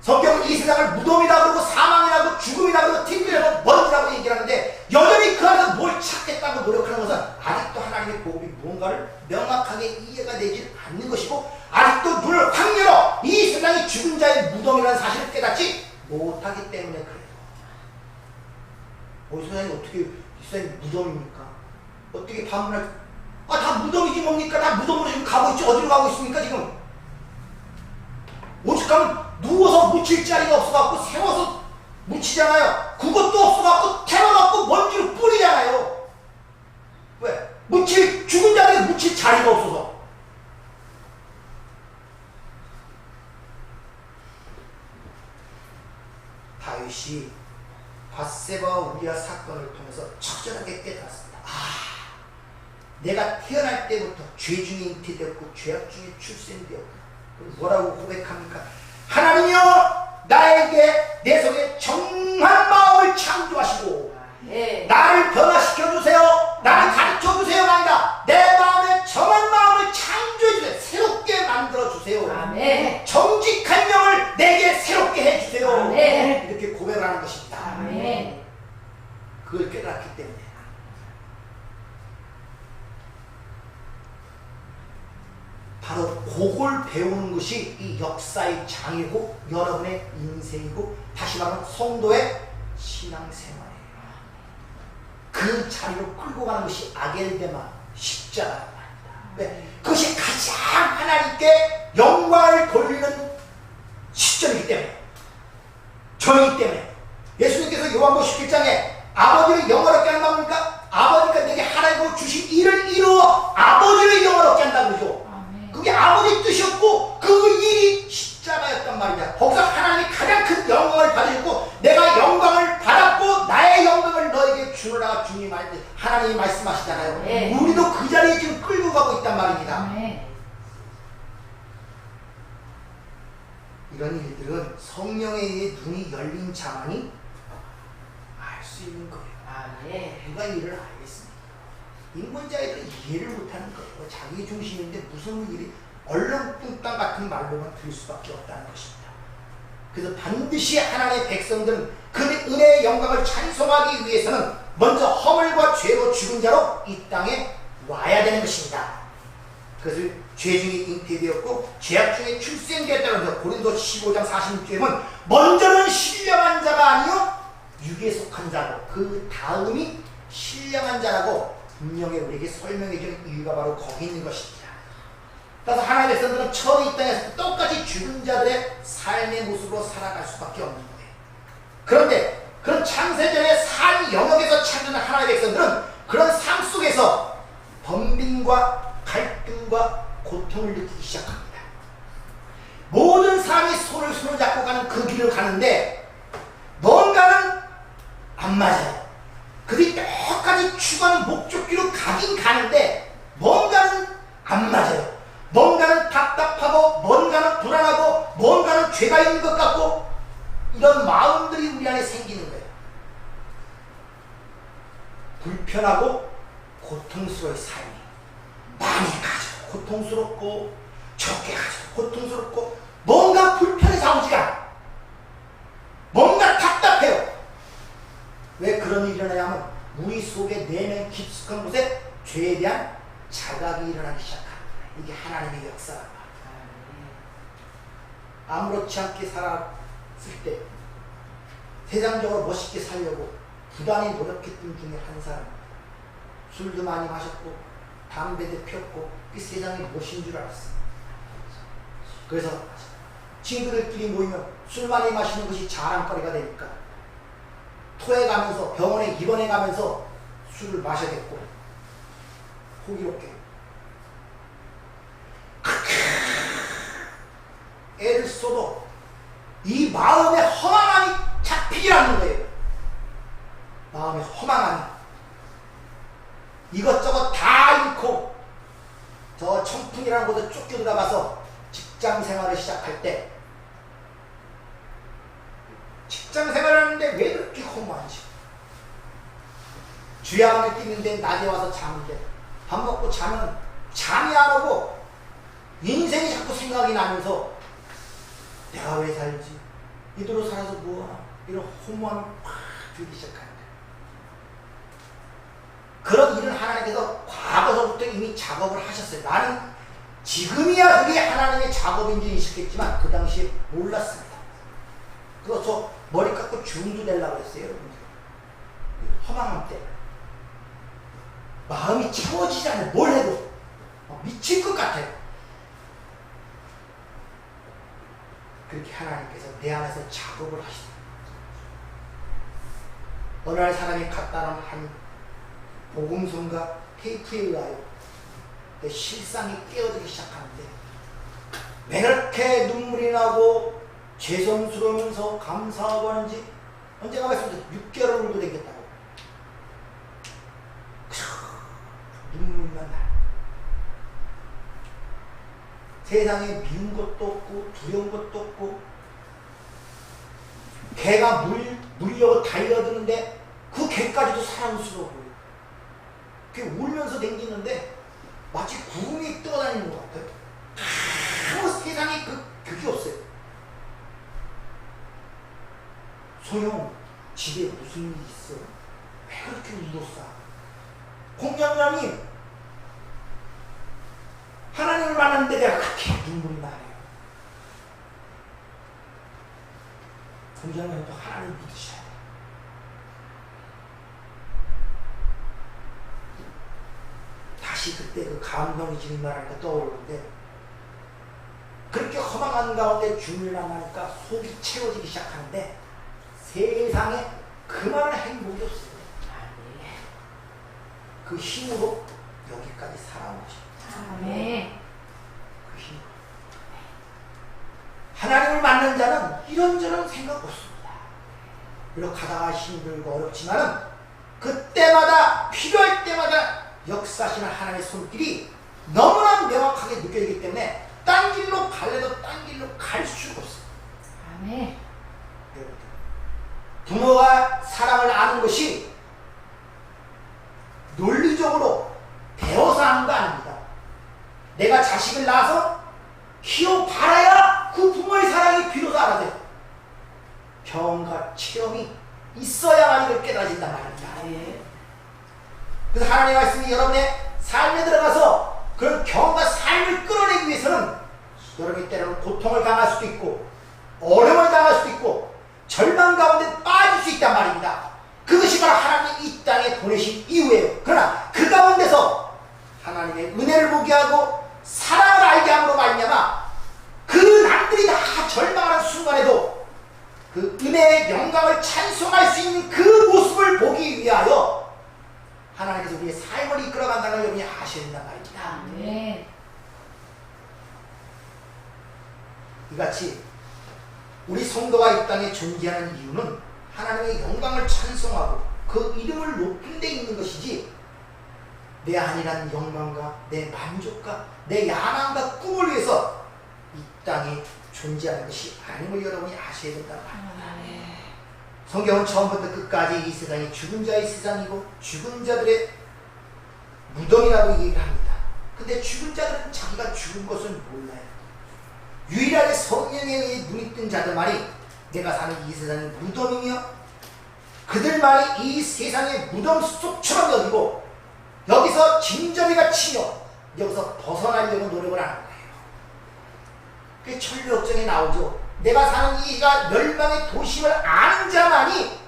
성경은 이 세상을 무덤이라고 그러고 사망이라고 그러고 죽음이라고 그러고 튕기라고 먼지라고 얘기를 하는데 여전히 그 안에서 뭘 찾겠다고 노력하는 것은 아직도 하나님의 복음이 무언가를 명확하게 이해가 되지 않는 것이고 아직도 눈을 확 열어 이 세상이 죽은 자의 무덤이라는 사실을 깨닫지 못하기 때문에 그래요. 이 세상이 어떻게 이 세상이 무덤입니까? 어떻게 반문할 다 무덤이지 뭡니까? 다 무덤으로 지금 가고 있지. 어디로 가고 있습니까 지금? 오죽하면 누워서 묻힐 자리가 없어갖고 세워서 묻히잖아요. 그것도 없어갖고 태워갖고 먼지로 뿌리잖아요. 왜? 죽은 자리에 묻힐 자리가 없어서. 다윗이 밧세바와 우리아 사건을 통해서 처절하게 깨달았습니다. 내가 태어날 때부터 죄 중에 잉태되었고 죄악 중에 출생되었고 뭐라고 고백합니까? 하나님이여 나에게 내 속에 정한 마음을 창조하시고 나를 변화시켜주세요. 나를 가르쳐주세요가 아니라 내 마음에 정한 마음을 창조해주세요. 새롭게 만들어주세요. 아멘. 정직한 영을 내게 새롭게 해주세요. 아멘. 이렇게 고백을 하는 것입니다. 아멘. 그걸 깨달았기 때문에 바로 그걸 배우는 것이 이 역사의 장이고 여러분의 인생이고 다시 말하면 성도의 신앙생활이에요. 그 자리로 끌고 가는 것이 아겔데마 십자가란 말입니다. 네. 그것이 가장 하나님께 영광을 돌리는 시점이기 때문에 저이기 때문에 예수님께서 요한복음 17장에 아버지를 영화롭게 한다고 하니까 아버지가 내게 하나님으로 주신 일을 이루어 아버지를 영화롭게 한다고 그러죠. 이런 일들은 성령에 의해 눈이 열린 자만이 알 수 있는 거예요. 아멘. 누가 이를 알겠습니까? 인문자애들은 이해를 못하는 거예요. 자기 중심인데 무슨 일이 얼렁뚱땅 같은 말로만 들을 수밖에 없다는 것입니다. 그래서 반드시 하나님의 백성들은 그 은혜의 영광을 찬송하기 위해서는 먼저 허물과 죄로 죽은 자로 이 땅에 와야 되는 것입니다. 그것을 죄 중에 잉태되었고 죄악 중에 출생되었다는 것. 고린도 15장 46절에 보면 먼저는 신령한 자가 아니요 육에 속한 자고 그 다음이 신령한 자라고 분명히 우리에게 설명해 준 이유가 바로 거기 있는 것입니다. 따라서 하나님의 백성들은 처음에 이 땅에서 똑같이 죽은 자들의 삶의 모습으로 살아갈 수밖에 없는 거예요. 그런데 그런 창세전의 산 영역에서 찾는 하나님의 백성들은 그런 삶 속에서 번민과 갈등과 고통을 느끼기 시작합니다. 모든 사람이 손을 잡고 가는 그 길을 가는데 뭔가는 안 맞아요. 그들이 똑같이 추구하는 목적지로 가긴 가는데 뭔가는 안 맞아요. 뭔가는 답답하고 뭔가는 불안하고 뭔가는 죄가 있는 것 같고 이런 마음들이 우리 안에 생기는 거예요. 불편하고 고통스러운 삶이 많이 가죠. 고통스럽고 적게 가죠. 고통스럽고 뭔가 불편해서 아무지가 않아요. 뭔가 답답해요. 왜 그런 일이 일어나냐면 우리 속에 내면 깊숙한 곳에 죄에 대한 자각이 일어나기 시작합니다. 이게 하나님의 역사란 말이에요. 아무렇지 않게 살았을 때 세상적으로 멋있게 살려고 부단히 노력했던 중에 한 사람입니다. 술도 많이 마셨고 담배도 피웠고 그 세상이 무엇인 줄 알았어요. 그래서 친구들끼리 모이면 술 많이 마시는 것이 자랑거리가 되니까 토해가면서 병원에 입원해가면서 술을 마셔댔고 호기롭게 애를 써도 이 마음의 허망함이 잡히지 않는 거예요. 마음의 허망함이 이것저것 다 잃고 저 청풍이라는 곳에 쫓겨 들어가서 직장 생활을 시작할 때 직장 생활을 하는데 왜 그렇게 허무한지 주야만을 뛰는데 낮에 와서 자는데 밥 먹고 자면 잠이 안 오고 인생이 자꾸 생각이 나면서 내가 왜 살지? 이대로 살아서 뭐하나? 이런 허무함을 팍 들기 시작하는 거예요. 그런 일은 하나님께서 과거서부터 이미 작업을 하셨어요. 나는 지금이야 그게 하나님의 작업인지 인식했지만 그 당시에 몰랐습니다. 그래서 머리 깎고 중도 되려고 했어요. 여러분들. 허망함 때 마음이 채워지지 않아요. 뭘 해도 미칠 것 같아요. 그렇게 하나님께서 내 안에서 작업을 하시더라고요. 어느 날 사람이 갖다 놓은 한 복음서인가 테이프에 의하여 내 실상이 깨어지기 시작하는데 왜 그렇게 눈물이 나고 죄송스러우면서 감사하고 하는지 언제가 말씀드렸죠. 6개월을 울고 다녔다고. 눈물만 나요. 세상에 미운 것도 없고 두려운 것도 없고 개가 물려고 달려드는데 그 개까지도 사랑스러워 보여요. 그게 울면서 댕기는데 마치 구름이 떠다니는 것 같아요. 아무 세상에 그게 없어요. 소영, 집에 무슨 일이 있어? 왜 그렇게 울었어? 공장장님, 하나님을 만났는데 내가 그렇게 눈물이 나요. 공장장님도 하나님을 믿으셔야 돼요. 다시 그때 그 감동이 지는 날하니까 떠오르는데 그렇게 허망한 가운데 주님을 만나니까 속이 채워지기 시작하는데 세상에 그만한 행복이 없어요. 그 힘으로 여기까지 살아온 것입니다. 아멘. 그 힘으로. 하나님을 만난 자는 이런저런 생각 없습니다. 이렇게 가다가 힘들고 어렵지만은 그때마다 필요할 때마다 역사하시는 하나님의 손길이 너무나 명확하게 느껴지기 때문에 딴 길로 갈래도 딴 길로 갈 수가 없어요. 하는 것이 논리적으로 배워서 하는 거 아닙니다. 내가 자식을 낳아서 키워봐야 그 부모의 사랑이 비로소 알아돼. 경험과 체험이 있어야만 이걸 깨달아진단 말입니다. 네. 그래서 하나님의 말씀이 여러분의 삶에 들어가서 그런 경험과 삶을 끌어내기 위해서는 여러분이 때로는 고통을 당할 수도 있고 어려움을 당할 수도 있고 절망 가운데 빠질 수 있단 말입니다. 그것이 바로 하나님이 이 땅에 보내신 이유예요. 그러나 그 가운데서 하나님의 은혜를 보게 하고 사랑을 알게 함으로 말미암아 그 남들이 다 절망하는 순간에도 그 은혜의 영광을 찬송할 수 있는 그 모습을 보기 위하여 하나님께서 우리의 삶을 이끌어간다는 걸 여러분이 아셔야 된단 말입니다. 네. 이같이 우리 성도가 이 땅에 존재하는 이유는 하나님의 영광을 찬송하고 그 이름을 높은 데 있는 것이지 내 안이라는 영광과 내 만족과 내 야망과 꿈을 위해서 이 땅에 존재하는 것이 아님을 여러분이 아셔야 된단 말입니다. 성경은 처음부터 끝까지 이 세상이 죽은 자의 세상이고 죽은 자들의 무덤이라고 얘기를 합니다. 근데 죽은 자들은 자기가 죽은 것을 몰라요. 유일하게 성령에 의해 눈이 뜬 자들만이 내가 사는 이 세상이 무덤이며 그들만이 이 세상의 무덤 속처럼 여기고 여기서 진저리가 치며 여기서 벗어나려고 노력을 하는 거예요. 그게 천류역정에 나오죠. 내가 사는 이가 멸망의 도심을 아는 자만이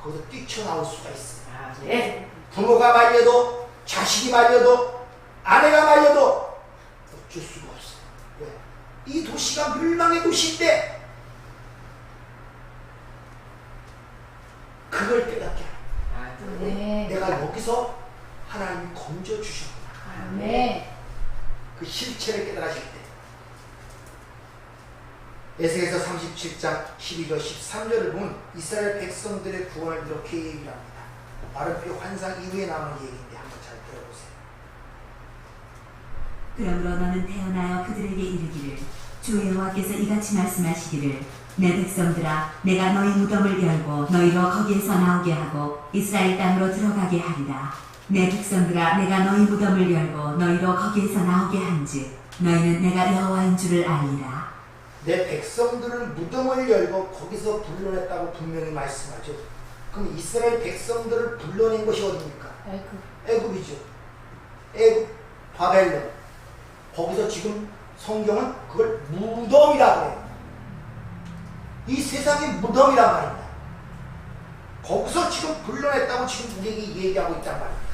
거기서 뛰쳐나올 수가 있어요. 네. 부모가 말려도 자식이 말려도 아내가 말려도 어쩔 수가 없어요. 왜? 이 도시가 멸망의 도시인데 그걸 깨닫게 하는 거예요. 네. 내가 여기서 하나님이 건져주셨구나. 네. 그 실체를 깨달으실 때 에스겔서 37장 12절 13절을 보면 이스라엘 백성들의 구원을 이렇게 얘기를 합니다. 마르비오 환상 이후에 나오는 얘기인데 한번 잘 들어보세요. 그러므로 너는 태어나여 그들에게 이르기를 주 여호와께서 이같이 말씀하시기를 내 백성들아 내가 너희 무덤을 열고 너희로 거기에서 나오게 하고 이스라엘 땅으로 들어가게 하리라. 내 백성들아 내가 너희 무덤을 열고 너희로 거기에서 나오게 한즉 너희는 내가 여호와인 줄을 알리라. 내 백성들을 무덤을 열고 거기서 불러냈다고 분명히 말씀하죠. 그럼 이스라엘 백성들을 불러낸 것이 어디입니까? 애굽이죠. 애굽, 바벨론. 거기서 지금 성경은 그걸 무덤이라고 해요. 이 세상이 무덤이란 말입니다. 거기서 지금 불러냈다고 지금 우리에게 얘기하고 있단 말입니다.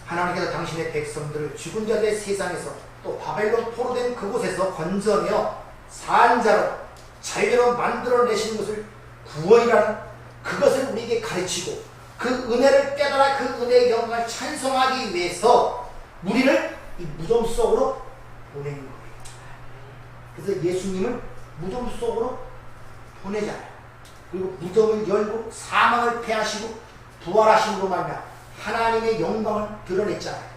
하나님께서 당신의 백성들을 죽은 자들의 세상에서 또 바벨론 포로된 그곳에서 건져내어 산 자로 자유로 만들어내신 것을 구원이라는 그것을 우리에게 가르치고 그 은혜를 깨달아 그 은혜의 영광을 찬송하기 위해서 우리를 이 무덤 속으로 보낸 거예요. 그래서 예수님을 무덤 속으로 보내잖아요. 그리고 무덤을 열고 사망을 패하시고 부활하심으로 말미암아 하나님의 영광을 드러냈잖아요.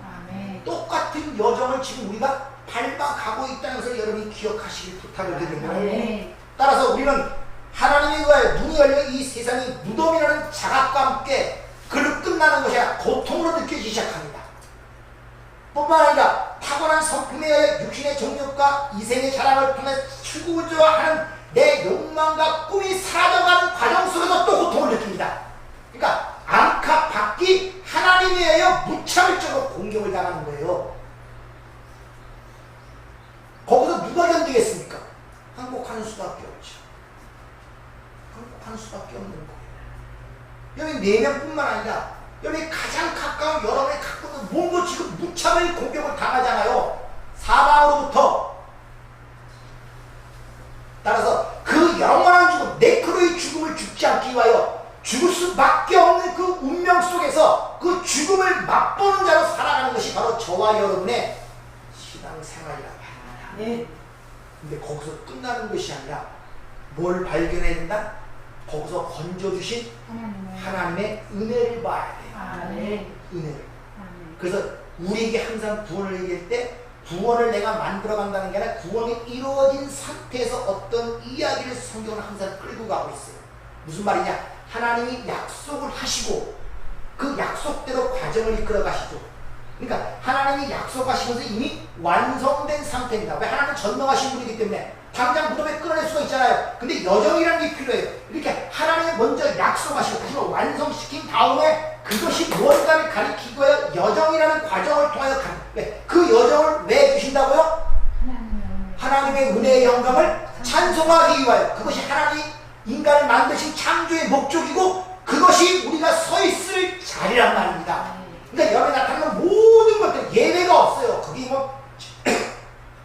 똑같은 여정을 지금 우리가 밟아가고 있다는 것을 여러분이 기억하시길 부탁을 드리는 거예요. 따라서 우리는 하나님에 의하여 눈이 열려 이 세상이 무덤이라는 자각과 함께 그로 끝나는 것이 아니라 고통으로 느껴지기 시작합니다. 뿐만 아니라 타고난 성품에 의해 육신의 정욕과 이생의 자랑을 통해 추구하려 하는 내 욕망과 꿈이 사라져가는 과정 속에서 또 고통을 느낍니다. 그러니까 안팎이 하나님에 의하여 무차별적으로 공격을 당하는 거예요. 거기서 누가 견디겠습니까? 항복하는 수밖에 없죠. 항복하는 수밖에 없는 거예요. 여기 4명뿐만 아니라 여기 가장 가까운 여러분의 갖고 있는 몸도 지금 무차별 공격을 당하잖아요. 사방으로부터. 따라서 그 영원한 죽음, 네크로의 죽음을 죽지 않기 위하여 죽을 수밖에 없는 그 운명 속에서 그 죽음을 맛보는 자로 살아가는 것이 바로 저와 여러분의 신앙생활이라고 합니다. 근데 거기서 끝나는 것이 아니라 뭘 발견해야 된다? 거기서 건져주신 하나님의 은혜를 봐야 돼요. 은혜를. 그래서 우리에게 항상 구원을 얘기할 때 구원을 내가 만들어간다는 게 아니라 구원이 이루어진 상태에서 어떤 이야기를 성경은 항상 끌고 가고 있어요. 무슨 말이냐? 하나님이 약속을 하시고 그 약속대로 과정을 이끌어 가시죠. 그러니까 하나님이 약속하시면서 이미 완성된 상태입니다. 왜? 하나님은 전능하신 분이기 때문에 당장 무덤에 끌어낼 수가 있잖아요. 근데 여정이라는 게 필요해요. 이렇게 하나님이 먼저 약속하시고 다시 완성시킨 다음에 그것이 무언가를 가리키고요. 여정이라는 과정을 통하여 그 여정을 왜 주신다고요? 하나님의 은혜의 영광을 찬송하기 위하여. 그것이 하나님이 인간을 만드신 창조의 목적이고 그것이 우리가 서 있을 자리란 말입니다. 그러니까 여기 나타나는 모든 것들 예외가 없어요. 거기 뭐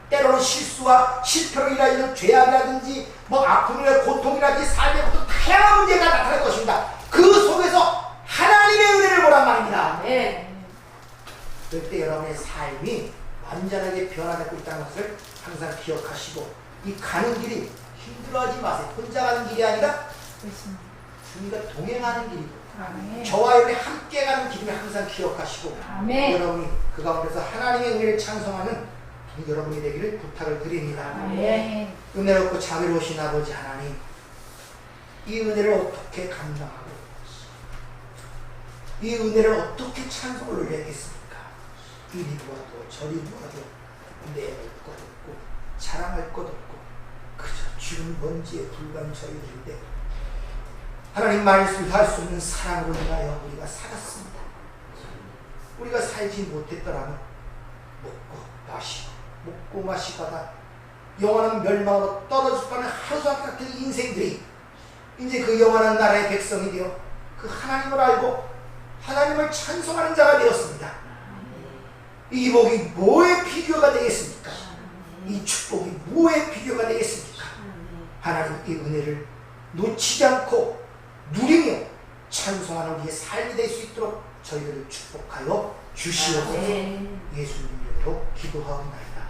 때로는 실수와 실패로 인하여 죄악이라든지 뭐 아픔이나 고통이라든지 삶의 어떤 다양한 문제가 나타날 것입니다. 그 속에서 하나님의 은혜를 보란 말입니다. 네. 그럴 때 여러분의 삶이 완전하게 변화되고 있다는 것을 항상 기억하시고 이 가는 길이 힘들어하지 마세요. 혼자 가는 길이 아니라 주님과 동행하는 길이고 아멘. 저와 여러분이 함께 가는 길을 항상 기억하시고 아멘. 여러분이 그 가운데서 하나님의 은혜를 찬송하는 여러분이 되기를 부탁을 드립니다. 아멘. 은혜롭고 자비로우신 아버지 하나님, 이 은혜를 어떻게 감당하고 이 은혜를 어떻게 찬송을 올려야겠습니까? 이리 보아도 저리 보아도 내볼 것 없고 자랑할 것 없고 그저 주름 먼지에 불과한 저희들인데 하나님 말씀을 할 수 없는 사랑으로 인하여 우리가 살았습니다. 우리가 살지 못했더라면 먹고 마시다가 영원한 멸망으로 떨어질 뻔한 하루살기 같은 인생들이 이제 그 영원한 나라의 백성이 되어 그 하나님을 알고 하나님을 찬송하는 자가 되었습니다. 이 복이 뭐의 비교가 되겠습니까? 이 축복이 뭐의 비교가 되겠습니까? 하나님 이 은혜를 놓치지 않고 누리며 찬송하는 우리의 삶이 될 수 있도록 저희들을 축복하여 주시옵소서. 예수님 이름으로 기도하옵나이다.